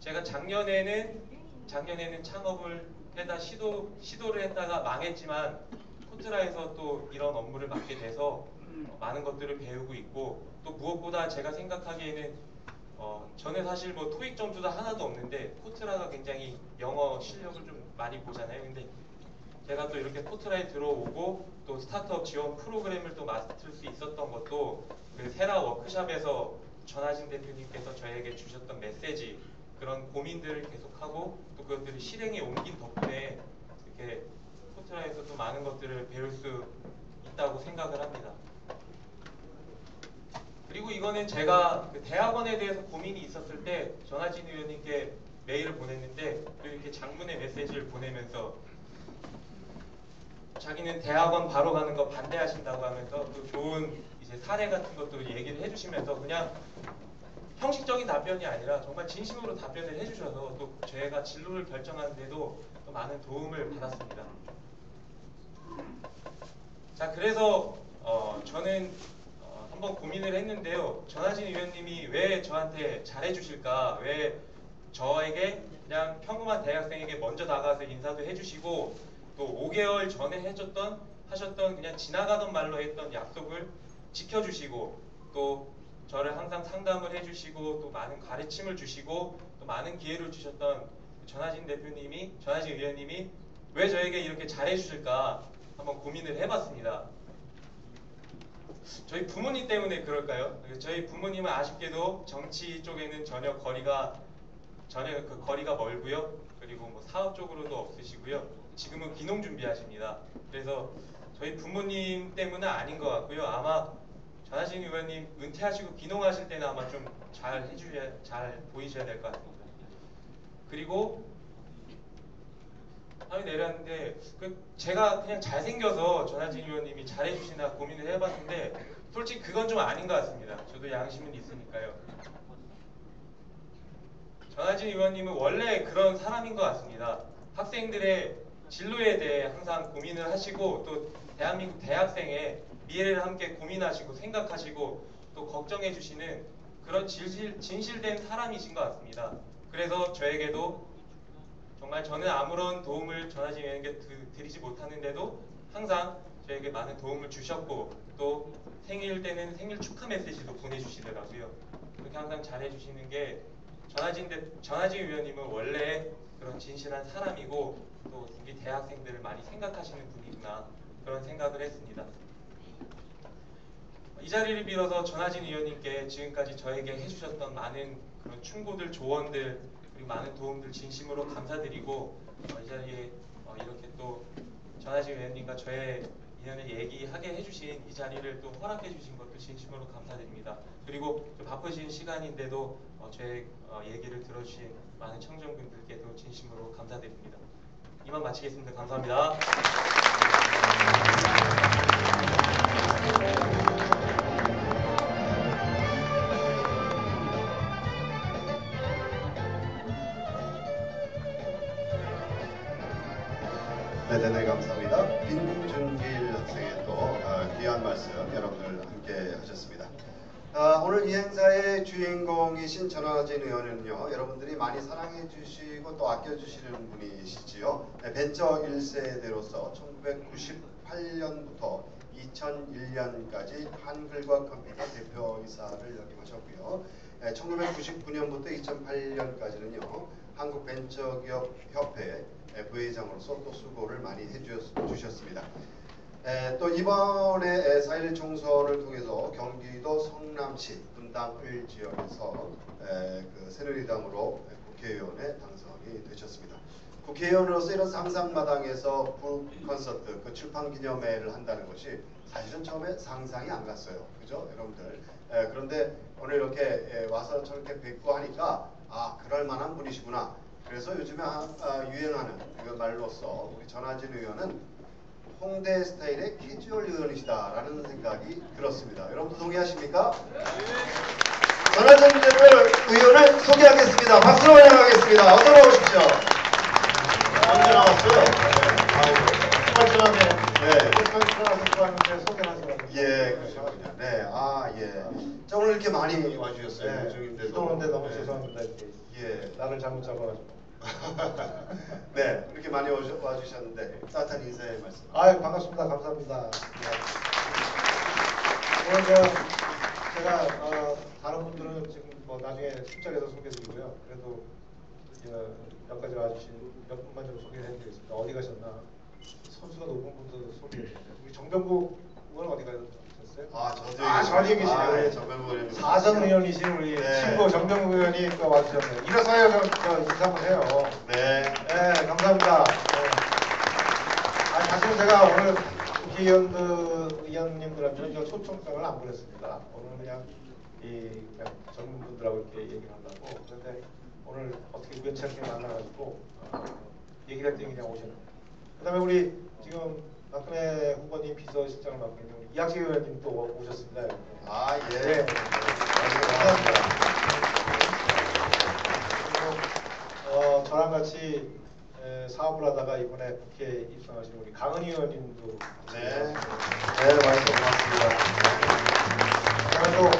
제가 작년에는 창업을 시도를 했다가 망했지만 코트라에서 또 이런 업무를 맡게 돼서 많은 것들을 배우고 있고 또 무엇보다 제가 생각하기에는 저는 사실 뭐 토익 점수도 하나도 없는데 코트라가 굉장히 영어 실력을 좀 많이 보잖아요. 근데 제가 또 이렇게 코트라에 들어오고 또 스타트업 지원 프로그램을 또 맡을 수 있었던 것도 그 세라 워크샵에서 전하진 대표님께서 저에게 주셨던 메시지 그런 고민들을 계속하고 또 그것들을 실행에 옮긴 덕분에 이렇게 코트라에서도 많은 것들을 배울 수 있다고 생각을 합니다. 그리고 이거는 제가 그 대학원에 대해서 고민이 있었을 때 전하진 의원님께 메일을 보냈는데 또 이렇게 장문의 메시지를 보내면서 자기는 대학원 바로 가는 거 반대하신다고 하면서 또 좋은 이제 사례 같은 것도 얘기를 해주시면서 그냥 형식적인 답변이 아니라 정말 진심으로 답변을 해주셔서 또 제가 진로를 결정하는 데도 또 많은 도움을 받았습니다. 자 그래서 저는 한번 고민을 했는데요. 전하진 의원님이 왜 저한테 잘해주실까? 왜 저에게 그냥 평범한 대학생에게 먼저 다가가서 인사도 해주시고 또 5개월 전에 하셨던 그냥 지나가던 말로 했던 약속을 지켜주시고 또 저를 항상 상담을 해주시고 또 많은 가르침을 주시고 또 많은 기회를 주셨던 전하진 의원님이 왜 저에게 이렇게 잘해주실까 한번 고민을 해봤습니다. 저희 부모님 때문에 그럴까요? 저희 부모님은 아쉽게도 정치 쪽에는 전혀 거리가 멀고요. 그리고 뭐 사업 쪽으로도 없으시고요. 지금은 귀농 준비하십니다. 그래서 저희 부모님 때문은 아닌 것 같고요. 아마 전하진 의원님 은퇴하시고 귀농하실 때는 아마 좀 잘 보이셔야 될 것 같습니다. 그리고 하위 내렸는데 제가 그냥 잘생겨서 전하진 의원님이 잘해주시나 고민을 해봤는데 솔직히 그건 좀 아닌 것 같습니다. 저도 양심은 있으니까요. 전하진 의원님은 원래 그런 사람인 것 같습니다. 학생들의 진로에 대해 항상 고민을 하시고 또 대한민국 대학생의 미래를 함께 고민하시고 생각하시고 또 걱정해 주시는 그런 진실된 사람이신 것 같습니다. 그래서 저에게도 정말 저는 아무런 도움을 전하진 의원님께 드리지 못하는데도 항상 저에게 많은 도움을 주셨고 또 생일 때는 생일 축하 메시지도 보내주시더라고요. 그렇게 항상 잘해주시는 게 전하진 의원님은 원래 그런 진실한 사람이고 또 우리 대학생들을 많이 생각하시는 분이구나 그런 생각을 했습니다. 이 자리를 빌어서 전하진 의원님께 지금까지 저에게 해주셨던 많은 그런 충고들, 조언들 그리고 많은 도움들 진심으로 감사드리고 이 자리에 이렇게 또 전하진 의원님과 저의 인연을 얘기하게 해주신 이 자리를 또 허락해 주신 것도 진심으로 감사드립니다. 그리고 바쁘신 시간인데도 저의 얘기를 들어주신 많은 청정분들께도 진심으로 감사드립니다. 이만 마치겠습니다. 감사합니다. 네, 감사합니다. 빈준길 학생의 또 귀한 말씀 여러분들 함께 하셨습니다. 오늘 이 행사의 주인공이신 전하진 의원은요, 여러분들이 많이 사랑해 주시고 또 아껴 주시는 분이시지요. 벤처 1세대로서 1998년부터 2001년까지 한글과 컴퓨터 대표이사를 역임하셨고요. 1999년부터 2008년까지는요, 한국벤처기업협회 부회장으로서 또 수고를 많이 해주셨습니다. 또 이번에 4.1 총선을 통해서 경기도 성남시 분당을 지역에서 그 새누리당으로 국회의원에 당선이 되셨습니다. 국회의원으로서 이런 상상마당에서 북 콘서트, 그 출판 기념회를 한다는 것이 사실은 처음에 상상이 안 갔어요. 그죠, 여러분들? 그런데 오늘 이렇게 와서 저렇게 뵙고 하니까 그럴 만한 분이시구나. 그래서 요즘에 유행하는 그 말로써 우리 전하진 의원은 홍대 스타일의 캐주얼 의원이시다라는 생각이 들었습니다. 여러분도 동의하십니까? 전하진 의원을 소개하겠습니다. 박수로 환영하겠습니다. 어서 나오십시오. 언제 나왔어요? 깔끔하게 네. 깔끔하게 소개하시라고. 예, 그러시군요. 네, 예. 자, 오늘 이렇게 많이 와주셨어요. 요즘인데도. 비 오는데 너무 죄송합니다. 예. 나를 잘못 잡아가지고. 네, 이렇게 많이 와주셨는데 따뜻한 인사의 말씀. 반갑습니다. 감사합니다. 오늘 제가 다른 분들은 지금 뭐 나중에 술자리에서 소개해드리고요. 그래도 몇 가지 와주신 몇 분만 좀 소개해드리겠습니다. 어디 가셨나? 선수가 높은 분도 소개해드립니다. 우리 정병국 의원 어디 가셨어요? 저기 계시네요. 네, 정병국 의원. 사전 의원이신 우리 친구 정병국 의원이 또 와주셨네요. 일어서요. 저 인사 한번 해요. 네. 네, 감사합니다. 사실은 제가 오늘 국회의원님들한테 초청장을 안 보냈습니다. 오늘 그냥 그냥 젊은 분들하고 이렇게 얘기를 하려고. 그런데 오늘 어떻게 우연찮게 만나가지고 얘기를 했더니 그냥 오셨네요. 그 다음에 우리 지금 박근혜 후보님 비서실장을 맡고 있는 우리 이학재 의원님 또 오셨습니다. 예. 네. 감사합니다. 그리고 저랑 같이 사업을 하다가 이번에 국회에 입성하신 우리 강은희 의원님도 네, 말씀 고맙습니다. 그리고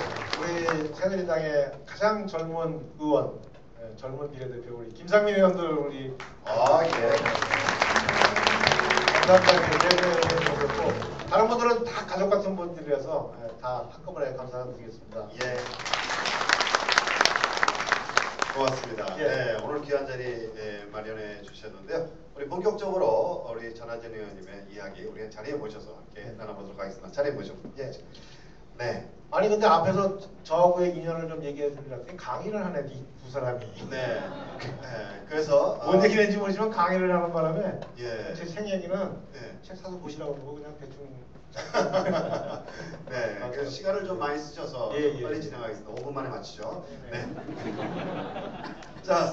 우리 새누리당의 가장 젊은 의원, 젊은 비례대표 우리 김상민 의원들 우리 감사합니다. 이렇게 오셨고 다른 분들은 다 가족 같은 분들이라서 다 한꺼번에 감사드리겠습니다. 예. 고맙습니다. 예. 네, 오늘 귀한 자리 마련해 주셨는데요. 우리 본격적으로 우리 전하진 의원님의 이야기 우리 자리에 모셔서 함께 나눠보도록 하겠습니다. 자리에 모셔. 예. 네. 아니 근데 앞에서 저하고의 인연을 좀 얘기해 주려고 강의를 하네 이 두 사람이. 네. 네. 그래서 뭔 얘기 했는지 모르지만 강의를 하는 바람에 예. 제 생얘기는 네. 책 사서 보시라고 그러고 그냥 대충. 네. 그래서 시간을 좀 많이 쓰셔서 예. 빨리 진행하겠습니다. 5분 만에 마치죠. 네. 네. 자,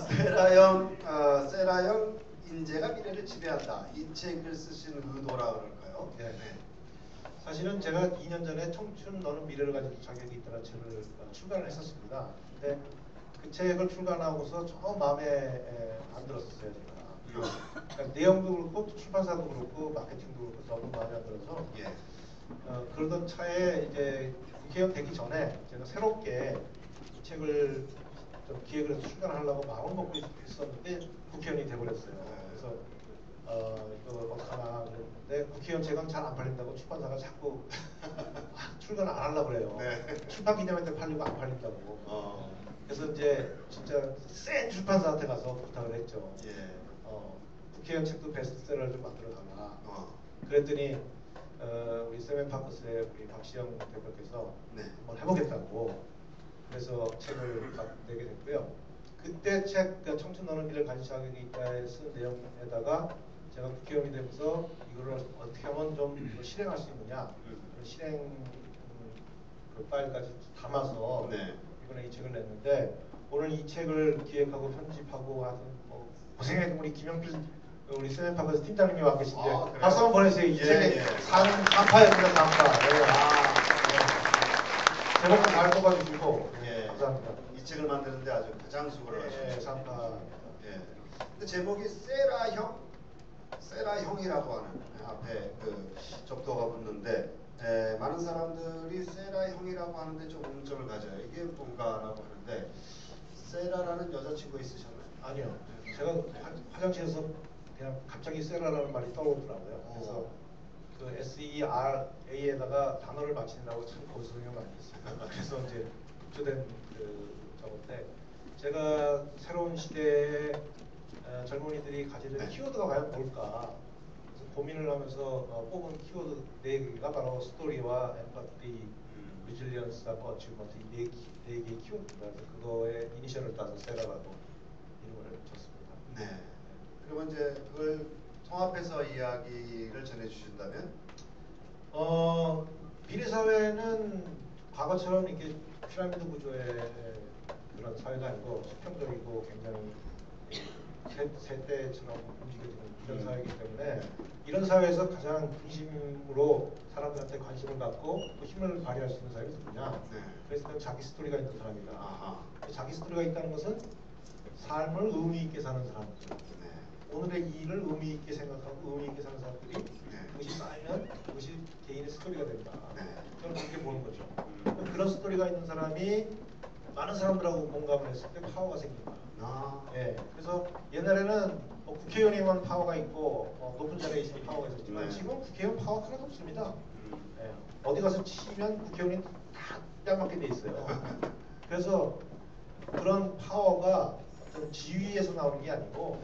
세라형 인재가 미래를 지배한다. 이 책을 쓰신 의도라 그럴까요? 네. 사실은 제가 2년 전에 청춘 너는 미래를 가진 자격이 있다는 책을 출간을 했었습니다. 근데 그 책을 출간하고서 좀 마음에 안 들었었어요. 제가. 그러니까 내용도 그렇고 출판사도 그렇고 마케팅도 그렇고 너무 마음에 안 들어서 예. 그러던 차에 이제 국회의원 되기 전에 제가 새롭게 이 책을 좀 기획을 해서 출간하려고 마음을 먹고 있었는데 국회의원이 돼버렸어요. 그래서 이거 어떡하나 그랬는데 국회의원 책은 잘 안 팔린다고 출판사가 자꾸 출간 안 하려고 그래요. 네. 출판 기념회 때 팔리고 안 팔린다고. 그래서 이제 진짜 센 출판사한테 가서 부탁을 했죠. 예. 국회의원 책도 베스트셀러를 좀 만들어 달라. 그랬더니 우리 세멘파커스의 우리 박시영 대표께서 네. 한번 해보겠다고 그래서 책을 내게 됐고요. 그때 책 청춘 너는 미래를 가질 자격이 있다에 쓴 내용에다가 제가 국회의원이 되면서 이거를 어떻게 하면 좀 실행할 수 있느냐 그 실행 그 파일까지 담아서 네. 이번에 이 책을 냈는데 오늘 이 책을 기획하고 편집하고 하던 고생했던 우리 김영필 우리 세멘파커스 팀장님이 와 계신데 그래요? 박수 한번 보내주세요. 이 예, 책의 예. 간파였습니다. 간파. 제목도 잘 뽑아주시고 예. 감사합니다. 이 책을 만드는데 아주 가장 수고를 하셨죠. 간파. 예. 근데 제목이 세라형이라고 하는 앞에 그 접두가 붙는데 많은 사람들이 세라형이라고 하는데 좀 의문점을 가져요. 이게 뭔가라고 하는데 세라라는 여자친구 있으셨나요? 아니요. 제가 화장실에서 그냥 갑자기 세라라는 말이 떠오르더라고요. 그래서 그 SERA에다가 단어를 맞추느라고 참 고생을 많이 했어요. 그래서 이제 급조된 그 저건데 제가 새로운 시대의 젊은이들이 가지는 키워드가 과연 뭘까? 그래서 고민을 하면서 뽑은 키워드 4개가 바로 스토리와 엠파티, 리질리언스하고 어치먼트 이 4개의 키워드입니다. 그래서 그거에 이니셜을 따서 세라라고 이름을 줬습니다. 네. 그러면 이제 그걸 통합해서 이야기를 전해주신다면? 미래 사회는 과거처럼 이렇게 피라미드 구조의 그런 사회가 아니고 수평적이고 굉장히 세대처럼 움직여지는 이런 사회이기 때문에 이런 사회에서 가장 중심으로 사람들한테 관심을 갖고 또 힘을 발휘할 수 있는 사람이 누구냐? 네. 그래서 자기 스토리가 있는 사람이다. 아하. 자기 스토리가 있다는 것은 삶을 의미 있게 사는 사람들. 네. 오늘의 일을 의미 있게 생각하고 의미 있게 사는 사람들이 네. 그것이 쌓이면 그것이 개인의 스토리가 된다. 네. 저는 그렇게 보는 거죠. 그런 스토리가 있는 사람이 많은 사람들하고 공감을 했을 때 파워가 생긴다. 예. 그래서 옛날에는 국회의원이면 파워가 있고 높은 자리에 있으면 파워가 있었지만 네. 지금 국회의원 파워 하나도 없습니다. 예. 어디 가서 치면 국회의원이 다 뺨맞게 돼 있어요. 그래서 그런 파워가 어떤 지위에서 나오는 게 아니고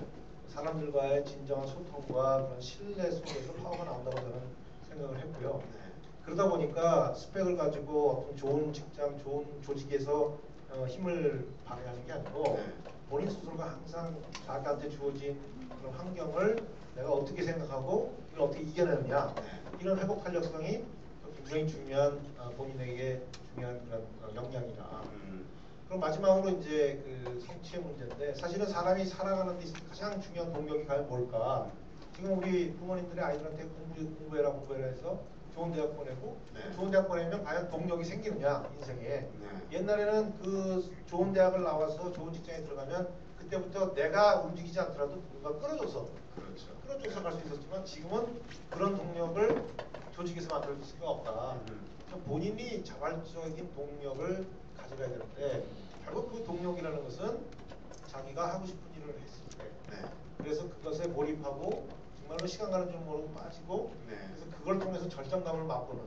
사람들과의 진정한 소통과 그런 신뢰 속에서 파워가 나온다고 저는 생각을 했고요. 그러다 보니까 스펙을 가지고 어떤 좋은 직장, 좋은 조직에서 힘을 발휘하는 게 아니고 본인 스스로가 항상 자기한테 주어진 그런 환경을 내가 어떻게 생각하고 이걸 어떻게 이겨내느냐 이런 회복 탄력성이 굉장히 중요한 본인에게 중요한 그런 역량이다. 그럼 마지막으로 이제 그 성취의 문제인데 사실은 사람이 살아가는 데 있어서 가장 중요한 동력이 과연 뭘까? 지금 우리 부모님들의 아이들한테 공부해라 해서 좋은 대학 보내고 좋은 대학 보내면 과연 동력이 생기느냐 인생에. 옛날에는 그 좋은 대학을 나와서 좋은 직장에 들어가면 그때부터 내가 움직이지 않더라도 누군가 끌어줘서 끌어줘서 갈 수 있었지만 지금은 그런 동력을 조직에서 만들 수가 없다. 본인이 자발적인 동력을 가져가야 되는데 결국 그 동력이라는 것은 자기가 하고 싶은 일을 했을 때 그래서 그것에 몰입하고 정말로 시간 가는 줄 모르고 빠지고 그래서 그걸 통해서 절정감을 맛보는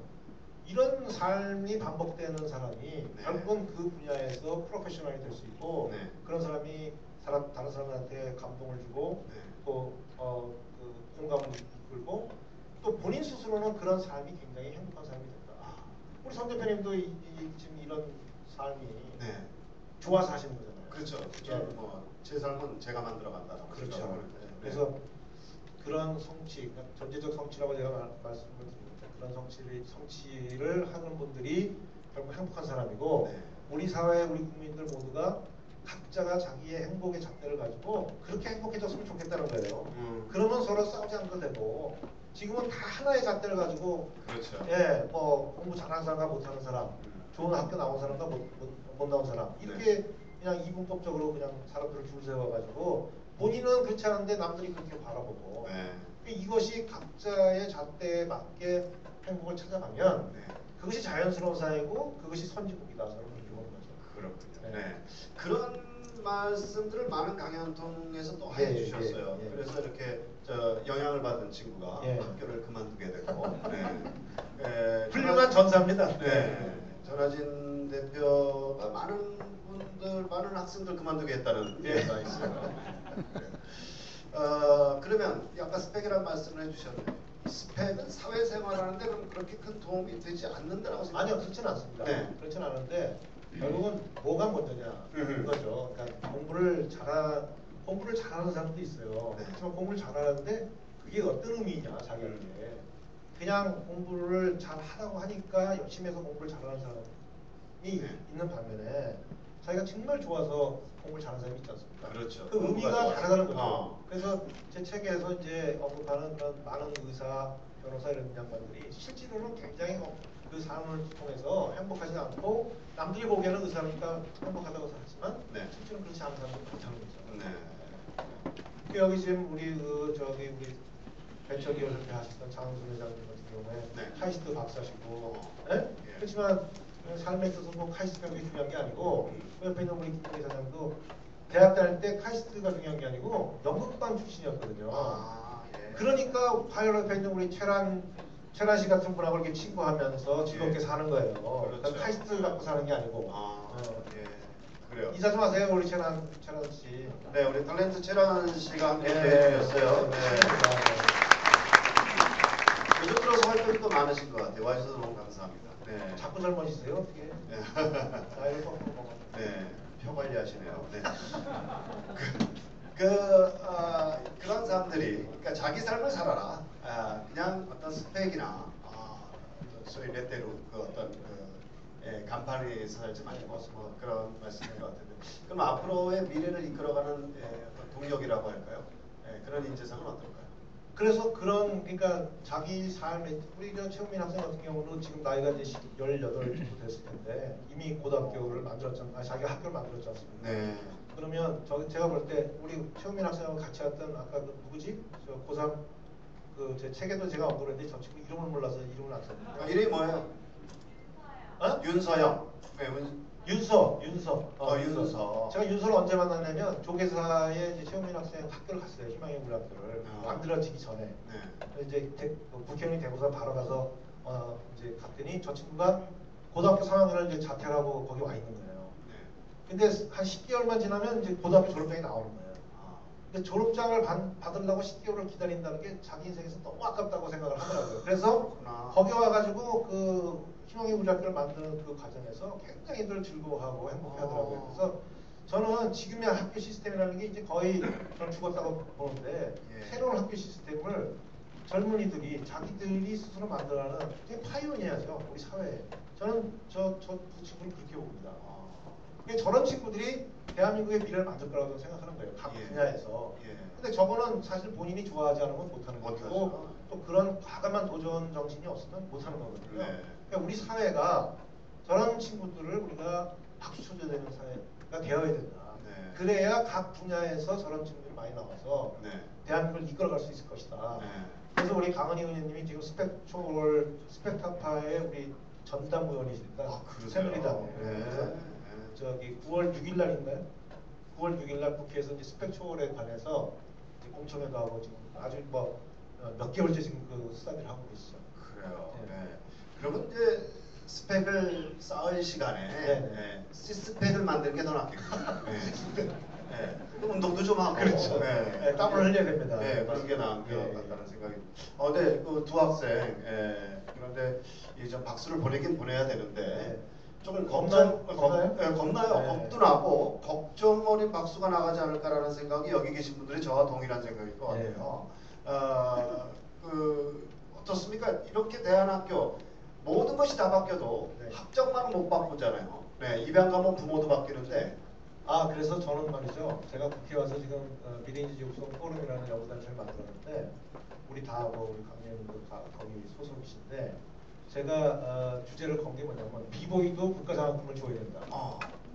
이런 삶이 반복되는 사람이 결국은 그 분야에서 프로페셔널이 될 수 있고 그런 사람이 다른 사람한테 감동을 주고 또 그 공감을 이끌고 또 본인 스스로는 그런 삶이 굉장히 행복한 삶이 된다. 우리 정 대표님도 지금 이런 삶이 네. 좋아서 하시는 거잖아요. 그렇죠. 예. 저는 뭐제 삶은 제가 만들어 간다. 그렇죠. 그래서 그런 성취, 그러니까 전제적 성취라고 제가 말씀을 드립니다. 그런 성취를 하는 분들이 결국 행복한 사람이고 네. 우리 사회 우리 국민들 모두가 각자가 자기의 행복의 잣대를 가지고 그렇게 행복해졌으면 좋겠다는 거예요. 그러면 서로 싸우지 않아도 되고 지금은 다 하나의 잣대를 가지고 그렇죠. 예, 뭐 공부 잘하는 사람과 못하는 사람, 좋은 학교 나온 사람과 못 나온 사람 이렇게 그냥 이분법적으로 그냥 사람들을 줄 세워가지고 본인은 그렇지 않은데 남들이 그렇게 바라보고 이것이 각자의 잣대에 맞게 행복을 찾아가면 네. 그것이 자연스러운 사회고 그것이 선진국이다 저는 그렇게 보는 거죠. 그렇군요. 네. 그런 말씀들을 많은 강연 통해서 또 해주셨어요. 그래서 이렇게 영향을 받은 친구가 학교를 그만두게 되고 훌륭한 전사입니다. 네. 전하진 대표가 많은 학생들 그만두게 했다는 얘기가 있어요. 그러면 아까 스펙이라는 말씀을 해주셨는데 스펙은 사회생활하는데 그럼 그렇게 큰 도움이 되지 않는다라고 생각합니다. 아니요, 그렇지는 않습니다. 네. 그렇지는 않은데 결국은 뭐가 먼저냐 이거죠. 그러니까 공부를 잘하는 사람도 있어요. 네. 하지만 공부를 잘하는데 그게 어떤 의미냐 자기에게. 그냥 공부를 잘 하라고 하니까 열심히 해서 공부를 잘하는 사람이 있는 반면에 자기가 정말 좋아서 공부를 잘하는 사람이 있지 않습니까? 그렇죠. 그 의미가 다르다는 거죠. 어. 그래서 제 책에서 이제 언급하는 그런 많은 의사, 변호사 이런 양반들이 실제로는 굉장히 그 삶을 통해서 행복하지 않고 남들이 보기에는 의사니까 행복하다고 하지만 실제로는 그렇지 않은 사람들이 많다는 거죠. 여기 지금 우리 우리 벤처기업협회 하시던 장훈순 회장님 같은 경우에 카이스트 박사시고 그렇지만 삶에 있어서 뭐 카이스트가 그게 중요한 게 아니고 옆에 있는 우리 김동희 사장도 대학 다닐 때 카이스트가 중요한 게 아니고 연극반 출신이었거든요. 그러니까 바이올린 옆에 있는 우리 최란 씨 같은 분하고 이렇게 친구하면서 즐겁게 사는 거예요. 그렇죠. 카이스트 갖고 사는 게 아니고. 그래요. 인사 좀 하세요, 우리 최란 씨. 네, 우리 탤런트 최란 씨가 함께 해주셨어요. 요즘 들어서 활동이 또 많으신 것 같아요. 와주셔서 너무 감사합니다. 네. 자꾸 젊어지세요, 어떻게? 나이를 꺾고 먹어. 네, 표 관리하시네요. 네. 그런 사람들이, 그러니까 자기 삶을 살아라. 그냥 어떤 스펙이나 소위 레떼로 간판에서 살지 말고 뭐 그런 말씀인 것 같은데, 그럼 앞으로의 미래를 이끌어가는 어떤 동력이라고 할까요? 그런 인재상은 어떨까요? 그래서 그러니까 자기 삶에 우리 최우민 학생 같은 경우는 지금 나이가 이제 18 정도 됐을 텐데 이미 고등학교를 만들었잖아요. 자기가 학교를 만들었지 않습니까? 네. 그러면 제가 볼 때 우리 최우민 학생하고 같이 왔던 아까 그 누구지? 저 고3 제 책에도 제가 언급을 했는데 저 친구 이름을 몰라서 이름을 안 썼는데. 이름이 뭐예요? 윤서영. 네, 윤서. 윤서. 제가 윤서를 언제 만났냐면 조계사에 이제 최우민 학생 학교를 갔어요. 희망의 우리 학교를 만들어지기 전에. 이제 국회의원이 되고서 바로 가서 이제 갔더니 저 친구가 고등학교 3학년을 이제 자퇴를 하고 거기 와 있는 거예요. 근데 한 10개월만 지나면 이제 고등학교 졸업장이 나오는 거예요. 근데 졸업장을 받으려고 10개월을 기다린다는 게 자기 인생에서 너무 아깝다고 생각을 하더라고요. 그래서 거기 와가지고 그 희망의 우리 학교를 만드는 그 과정에서 굉장히들 즐거워하고 행복해하더라고요. 그래서 저는 지금의 학교 시스템이라는 게 이제 거의 저는 죽었다고 보는데 새로운 학교 시스템을 젊은이들이 자기들이 스스로 만들어가는 되게 파이오니어죠 우리 사회에. 저는 저 두 친구를 그렇게 봅니다. 저런 친구들이 대한민국의 미래를 만들 거라고 생각하는 거예요. 각 분야에서. 근데 저거는 사실 본인이 좋아하지 않으면 못하는 거고 또 그런 과감한 도전 정신이 없으면 못하는 거거든요. 그러니까 우리 사회가 저런 친구들을 우리가 박수 쳐줘야 되는 사회가 되어야 된다. 그래야 각 분야에서 저런 친구들이 많이 나와서 대한민국을 이끌어갈 수 있을 것이다. 그래서 우리 강은희 의원님이 지금 스펙타파의 우리 전담 의원이십니다. 새누리당. 그래서 저기 9월 6일 날인가요? 9월 6일 날 국회에서 이제 스펙 초월에 관해서 이제 공청회도 하고 지금 아주 뭐 몇 개월째 지금 그 수사를 하고 계시죠. 그래요. 그러면 이제 스펙을 쌓을 시간에 시스펙을 만드는 게 더 낫겠군요. 예. 그 운동도 좀 하고. 그렇죠. 예. 예, 땀을 흘려야 됩니다. 예, 그런 게 나은 것 예. 같다는 생각이. 네, 그 두 학생. 예. 그런데 이제 박수를 보내긴 보내야 되는데 조금 겁나요? 겁나요. 네. 겁도 나고 걱정 어린 박수가 나가지 않을까라는 생각이 여기 계신 분들이 저와 동일한 생각일 것 같아요. 어떻습니까? 이렇게 대안학교 모든 것이 다 바뀌어도 네. 학점만은 못 바꾸잖아요. 네, 입양 가면 부모도 바뀌는데. 그래서 저는 말이죠. 제가 국회 와서 지금 미래인지 육성 포럼이라는 연구단체를 만들었는데 우리 다 우리 강의원님도 다 거기 소속이신데 제가 주제를 건 게 뭐냐면 비보이도 국가장학금을 줘야 된다.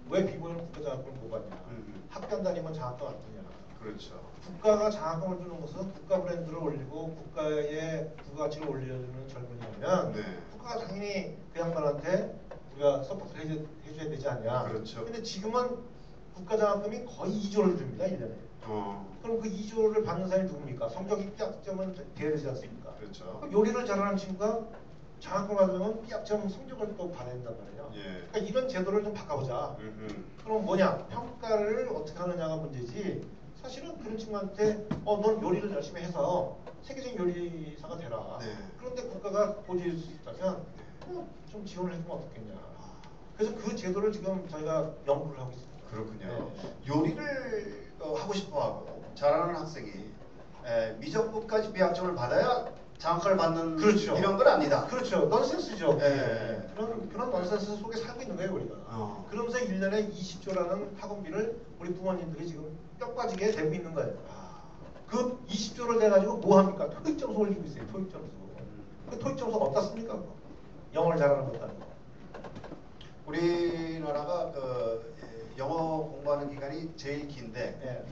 왜 비보이는 국가장학금을 못 받냐? 학교 다니면 장학금 안 주냐? 그렇죠. 국가가 장학금을 주는 것은 국가 브랜드를 올리고 국가의 부가가치를 올려주는 젊은이라면 네. 국가가 당연히 그 양반한테 우리가 서포트 해줘야 되지 않냐. 그렇죠. 근데 지금은 국가 장학금이 거의 2조를 줍니다. 1년에. 그럼 그 2조를 받는 사람이 누굽니까? 성적이 삐약점은 돼야 되지 않습니까? 그렇죠. 그럼 요리를 잘하는 친구가 장학금 받으면 삐약점 성적을 또 받아야 된단 말이에요. 예. 그러니까 이런 제도를 좀 바꿔보자. 그럼 뭐냐? 평가를 어떻게 하느냐가 문제지. 사실은 그런 친구한테 넌 요리를 열심히 해서 세계적인 요리사가 되라. 네. 그런데 국가가 보조해 줄 수 있다면 좀 지원을 해주면 어떻겠냐. 그래서 그 제도를 지금 저희가 연구를 하고 있습니다. 그렇군요. 네. 요리를 하고 싶어하고 잘하는 학생이 미적분까지 비학점을 받아야 장학금을 받는 그렇죠. 이런 건 아니다. 그렇죠. 넌센스죠. 네. 그런 넌센스 속에 살고 있는 거예요, 우리가. 그러면서 1년에 20조라는 학원비를 우리 부모님들이 지금 뼈 빠지게 내고 있는 거예요. 그 20조를 내가지고 뭐 합니까? 토익 점수 올리고 있어요, 토익 점수. 그 토익 점수 어디다 씁니까? 영어를 잘하는 것도 아니고. 우리나라가 영어 공부하는 기간이 제일 긴데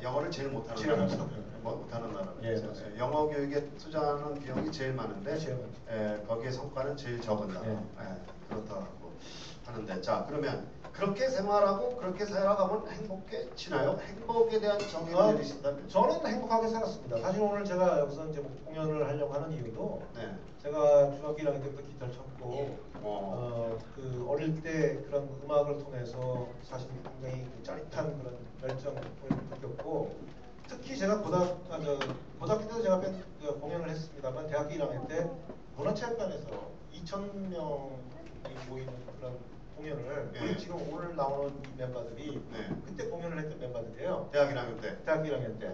영어를 제일 못하는 나라입니다. 예, 영어 교육에 투자하는 비용이 제일 많은데 거기에 성과는 제일 적은 나라. 그렇다고 하는데 자 그러면 그렇게 생활하고 그렇게 살아가면 행복해지나요? 행복에 대한 정의를 내리신다면? 저는 행복하게 살았습니다. 사실 오늘 제가 여기서 이제 공연을 하려고 하는 이유도 네. 제가 중학교 1학년 때부터 기타를 쳤고 그 어릴 때 그런 음악을 통해서 사실 굉장히 짜릿한 그런 열정을 느꼈고 특히 제가 고등학교 때도 제가 공연을 했습니다만 대학교 1학년 때 문화체육관에서 2,000명이 모이는 그런 공연을 우리 지금 오늘 나오는 이 멤버들이 그때 공연을 했던 멤버들이에요. 대학 1학년 때. 대학교 1학년 때.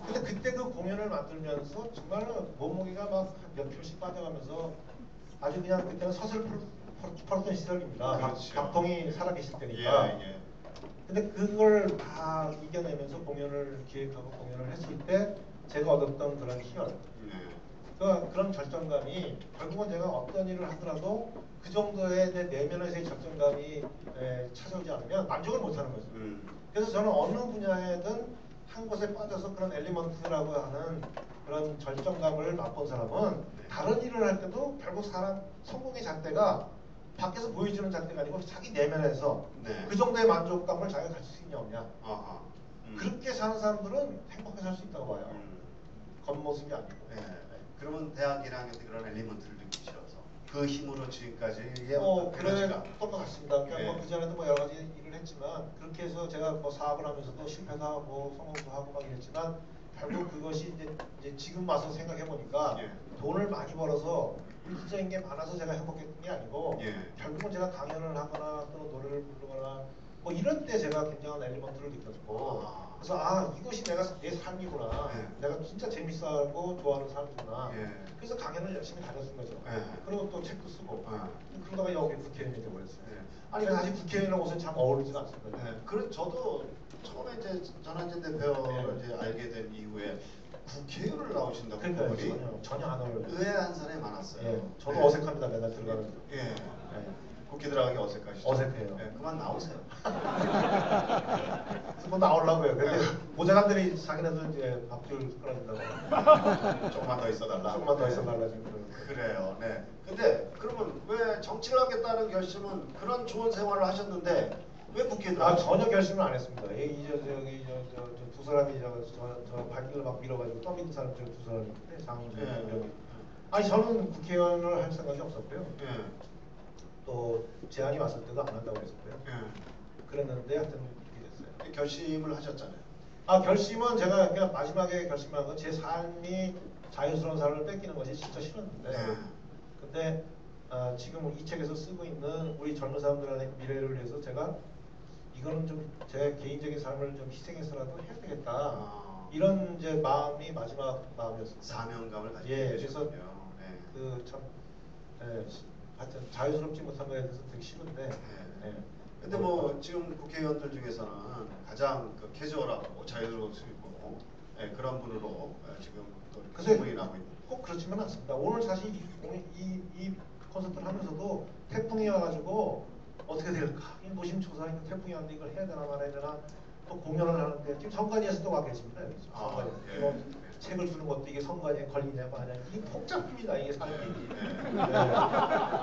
근데 그때 그 공연을 만들면서 정말 몸무게가 막 몇 킬로씩 빠져가면서 아주 그냥 그때는 서슬 풀었던 시절입니다. 그렇죠. 박통이 살아계실 때니까. 근데 그걸 다 이겨내면서 공연을 기획하고 공연을 했을 때 제가 얻었던 그런 희열. 그런 절정감이 결국은 제가 어떤 일을 하더라도 그 정도의 내 내면에서의 절정감이 찾아오지 않으면 만족을 못하는 거죠. 그래서 저는 어느 분야에든 한 곳에 빠져서 그런 엘리먼트라고 하는 그런 절정감을 맛본 사람은 다른 일을 할 때도 결국 사람 성공의 잣대가 밖에서 보여주는 잣대가 아니고 자기 내면에서 그 정도의 만족감을 자기가 가질 수 있냐 없냐. 그렇게 사는 사람들은 행복하게 살 수 있다고 봐요. 겉모습이 아니고. 그러면 대학 1학년 때 그런 엘리먼트를 느끼셔서 그 힘으로 지금까지의 그랬던 것 같습니다. 그러니까 그 전에도 여러 가지 일을 했지만 그렇게 해서 제가 사업을 하면서도 실패도 하고 성공도 하고 막 이랬지만 결국 그것이 이제 지금 와서 생각해 보니까 돈을 많이 벌어서 일적인 게 많아서 제가 행복했던 게 아니고 결국은 제가 강연을 하거나 또는 노래를 부르거나 뭐 이런 때 제가 굉장한 엘리먼트를 느꼈고 그래서 이것이 내 삶이구나. 내가 진짜 재밌어하고 좋아하는 삶이구나. 그래서 강연을 열심히 다녔던 거죠. 그리고 또 책도 쓰고 그러다가 여기 국회의원이 되어버렸어요. 아니 사실 국회의원 옷은 참 어울리지가 않습니다. 그래서 저도 처음에 이제 전한진 대표를 이제 알게 된 이후에 국회의원을 나오신다고 그러니까 전혀 안 어울려요. 의아한 사람이 많았어요. 저도 어색합니다. 맨날 들어가는. 국회 들어가기 어색하시죠? 어색해요. 그만 나오세요. 그래서 나오려고요. 근데 보좌관들이 자기네들 이제 밥줄 끌어준다고. 조금만 더 있어달라. 조금만 더 있어달라 지금. 그래요. 네. 근데 그러면 왜 정치를 하겠다는 결심은 그런 좋은 생활을 하셨는데 왜 국회에 들어가셨어요? 전혀 결심을 안 했습니다. 두 사람이 저 발길을 막 밀어가지고 떠미는 사람 두 사람이 있는데 장훈 아니 저는 국회의원을 할 생각이 없었고요. 또 제안이 왔을 때도 안 한다고 했었고요. 그랬는데 하여튼 그렇게 됐어요. 결심을 하셨잖아요. 결심은 제가 그냥 마지막에 결심한 건 제 삶이 자연스러운 삶을 뺏기는 것이 진짜 싫었는데 근데 지금 이 책에서 쓰고 있는 우리 젊은 사람들의 미래를 위해서 제가 이거는 좀 제 개인적인 삶을 좀 희생해서라도 해야 되겠다. 이런 이제 마음이 마지막 마음이었습니다. 사명감을 가지고 그래서 계셨군요. 참 하여튼 자유스럽지 못한 거에 대해서 되게 싫은데. 근데 뭐 지금 국회의원들 중에서는 가장 그 캐주얼하고 자유로울 수 있고 그런 분으로 지금 또 소문이 나고 있는. 꼭 그렇지만 않습니다. 오늘 사실 이 콘서트를 하면서도 태풍이 와가지고 어떻게 될까? 이 노심초사하니까 태풍이 왔는데 이걸 해야 되나 말아야 되나? 또 공연을 하는데 지금 성관위에서도 와 계십니다. 성관위. 책을 주는 것도 이게 성관위에 걸리냐 마냐 이게 복잡합니다. 이게 삶이.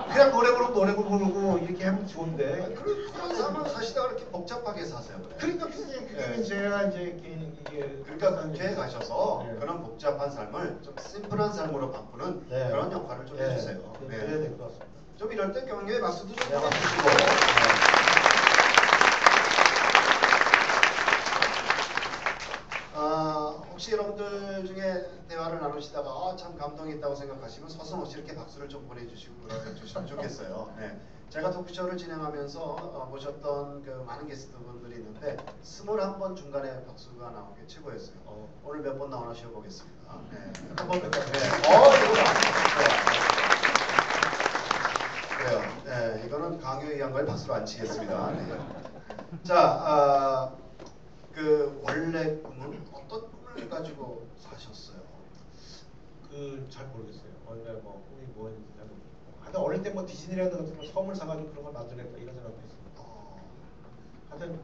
그냥 노래 부르고 이렇게 하면 좋은데. 그런 삶을 사시다가 이렇게 복잡하게 사세요. 그러니까 그게 제가 이제 이게 그러니까 국회에 가셔서 그런 복잡한 삶을 좀 심플한 삶으로 바꾸는 그런 역할을 좀 해주세요. 그래야 될 것 같습니다. 좀 이럴 때 격려의 박수도 좀 보내주시고. 혹시 여러분들 중에 대화를 나누시다가 참 감동이 있다고 생각하시면 서슴없이 이렇게 박수를 좀 보내주시고 주시면 좋겠어요. 제가 토크쇼를 진행하면서 모셨던 그 많은 게스트분들이 있는데 21번 중간에 박수가 나온 게 최고였어요. 오늘 몇 번 나오나 쉬어보겠습니다. 한번 더. 그래요. 이거는 강요에 의한 걸 박수로 안 치겠습니다. 자, 그 원래 꿈은 어떤 꿈을 가지고 사셨어요? 잘 모르겠어요. 원래 뭐 꿈이 뭐였는지 잘 모르겠고. 하여튼 어릴 때 뭐 디즈니랜드 같은 거 선물 사가지고 그런 걸 만들겠다 이런 생각도 했습니다. 하여튼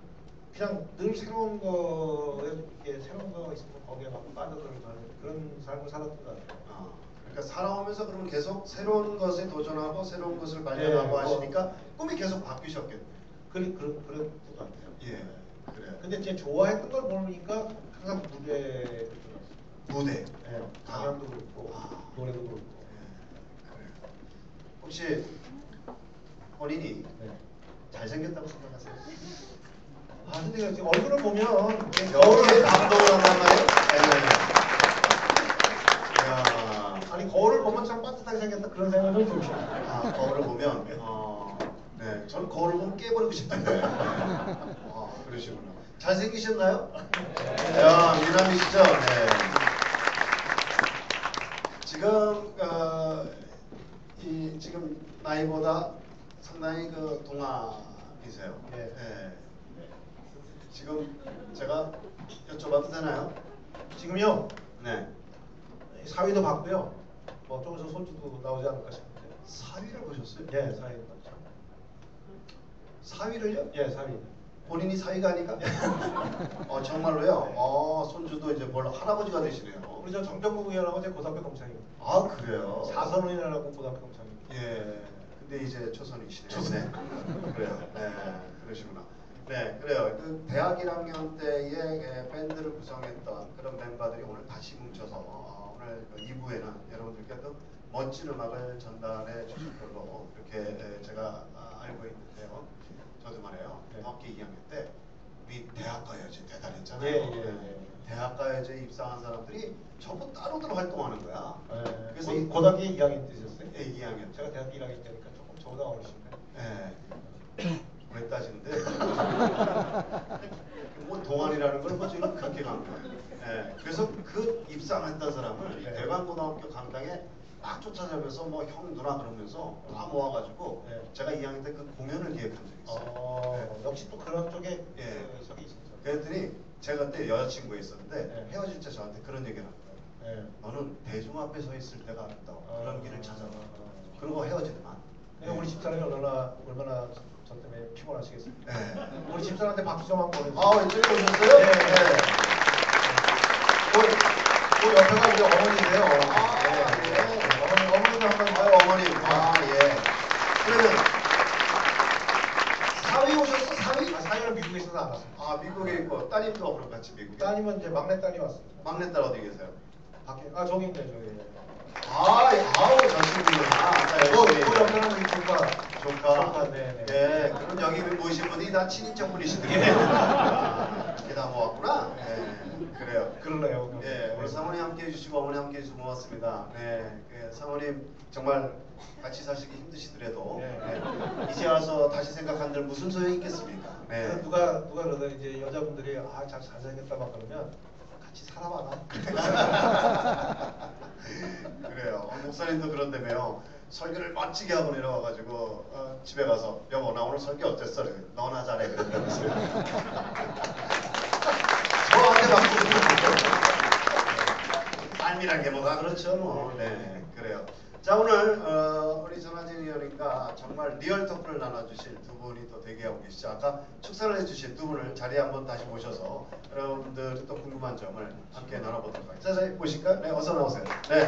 그냥 늘 새로운 거에 이렇게 새로운 거 있으면 거기에 막 빠져들어가는 그런 삶을 살았던 것 같아요. 그러니까 살아오면서 그러면 계속 새로운 것에 도전하고 새로운 것을 발견하고 하시니까 꿈이 계속 바뀌셨겠네요. 그런 것 같아요. 그래요. 근데 이제 좋아했던 걸 보니까 항상 무대에 들어갔어요. 무대. 강연도 그렇고 노래도 그렇고. 그래요. 혹시 본인이 잘생겼다고 생각하세요? 근데 지금 얼굴을 보면 거울에 감동을 한단 말이에요? 아니 거울을 보면 참 빠듯하게 생겼다 그런 생각은 좀 들어요. 거울을 보면 저는 거울을 보면 깨버리고 싶던데. 그러시구나. 잘생기셨나요? 미남이시죠? 지금 지금 나이보다 상당히 그 동안이세요. 지금 제가 여쭤봐도 되나요? 지금요? 네. 사위도 봤고요. 뭐 좀 있으면 손주도 나오지 않을까 싶은데. 사위를 보셨어요? 사위를 봤죠. 사위를요? 사위. 본인이 사위가 아니까? 정말로요? 손주도 이제 뭘 할아버지가 되시네요. 우리 저 정병국 의원하고 제 고등학교 동창입니다. 그래요? 사선의원하고 고등학교 동창입니다. 근데 이제 초선이시네요. 그래요. 그러시구나. 그래요. 그 대학 1학년 때에 밴드를 구성했던 그런 멤버들이 오늘 다시 뭉쳐서 오늘 2부에는 여러분들께 또 멋진 음악을 전달해 주실 걸로 이렇게 제가 알고 있는데요. 저도 말이에요. 학교 2학년 때 우리 대학가요제 대단했잖아요. 대학가요제 입상한 사람들이 전부 따로들 활동하는 거야. 그래서 고등학교 2학년 때셨어요? 2학년. 제가 대학교 1학년 때니까 조금 저보다 어리신가요? 왜 따지는데? 뭐 동안이라는 걸 뭐 지금 그렇게 간 거예요. 그래서 그 입상했던 사람을 대관고등학교 강당에 막 쫓아다니면서 뭐 형 누나 그러면서 다 모아가지고 제가 2학년 때 그 공연을 기획한 적이 있어요. 역시 또 그런 쪽에 적이 있었죠. 그랬더니 제가 그때 여자친구가 있었는데 헤어질 때 저한테 그런 얘기를 하는 거예요. 너는 대중 앞에 서 있을 때가 아름다워. 그런 길을 찾아라. 그러고 헤어지더만. 우리 집사람이 얼마나 저 때문에 피곤하시겠습니까? 우리 집사람한테 박수 좀 한번 보내주세요. 왼쪽에 오셨어요? 그 옆에가 우리 어머니세요. 어머니도 한번. 어머님. 그러면 사위 오셨어? 사위? 사위는 미국에 있어서 안 왔어요. 미국에 있고 따님도 그럼 같이 미국에. 따님은 이제 막내딸이 왔습니다. 막내딸 어디 계세요? 밖에. 저기 있네 저기. 저 친구구나. 그 옆에는 우리 조카. 그럼 여기 모이신 분이 다 친인척 분이시네요. 이렇게 다 모았구나. 네, 그래요. 그러네요. 예, 우리 사모님 함께 해주시고 어머니 함께 해주셔서 고맙습니다. 네, 사모님 정말 같이 사시기 힘드시더라도 이제 와서 다시 생각한들 무슨 소용이 있겠습니까? 네. 누가 그러다 이제 여자분들이 잘 살겠다 막 그러면 같이 살아봐라. 그래요. 목사님도 그런다며요. 설교를 멋지게 하고 내려와가지고 집에 가서 여보 나 오늘 설교 어땠어? 너나 잘해 그랬다면서요. 저한테 막 삶이란 게 뭐가 그렇죠 뭐. 네, 그래요. 자 오늘 우리 전하진 의원님과 정말 리얼 토크를 나눠주실 두 분이 또 대기하고 계시죠. 아까 축사를 해주신 두 분을 자리에 한번 다시 모셔서 여러분들이 또 궁금한 점을 함께 나눠보도록 하겠습니다. 자, 보실까요? 네, 어서 나오세요. 네.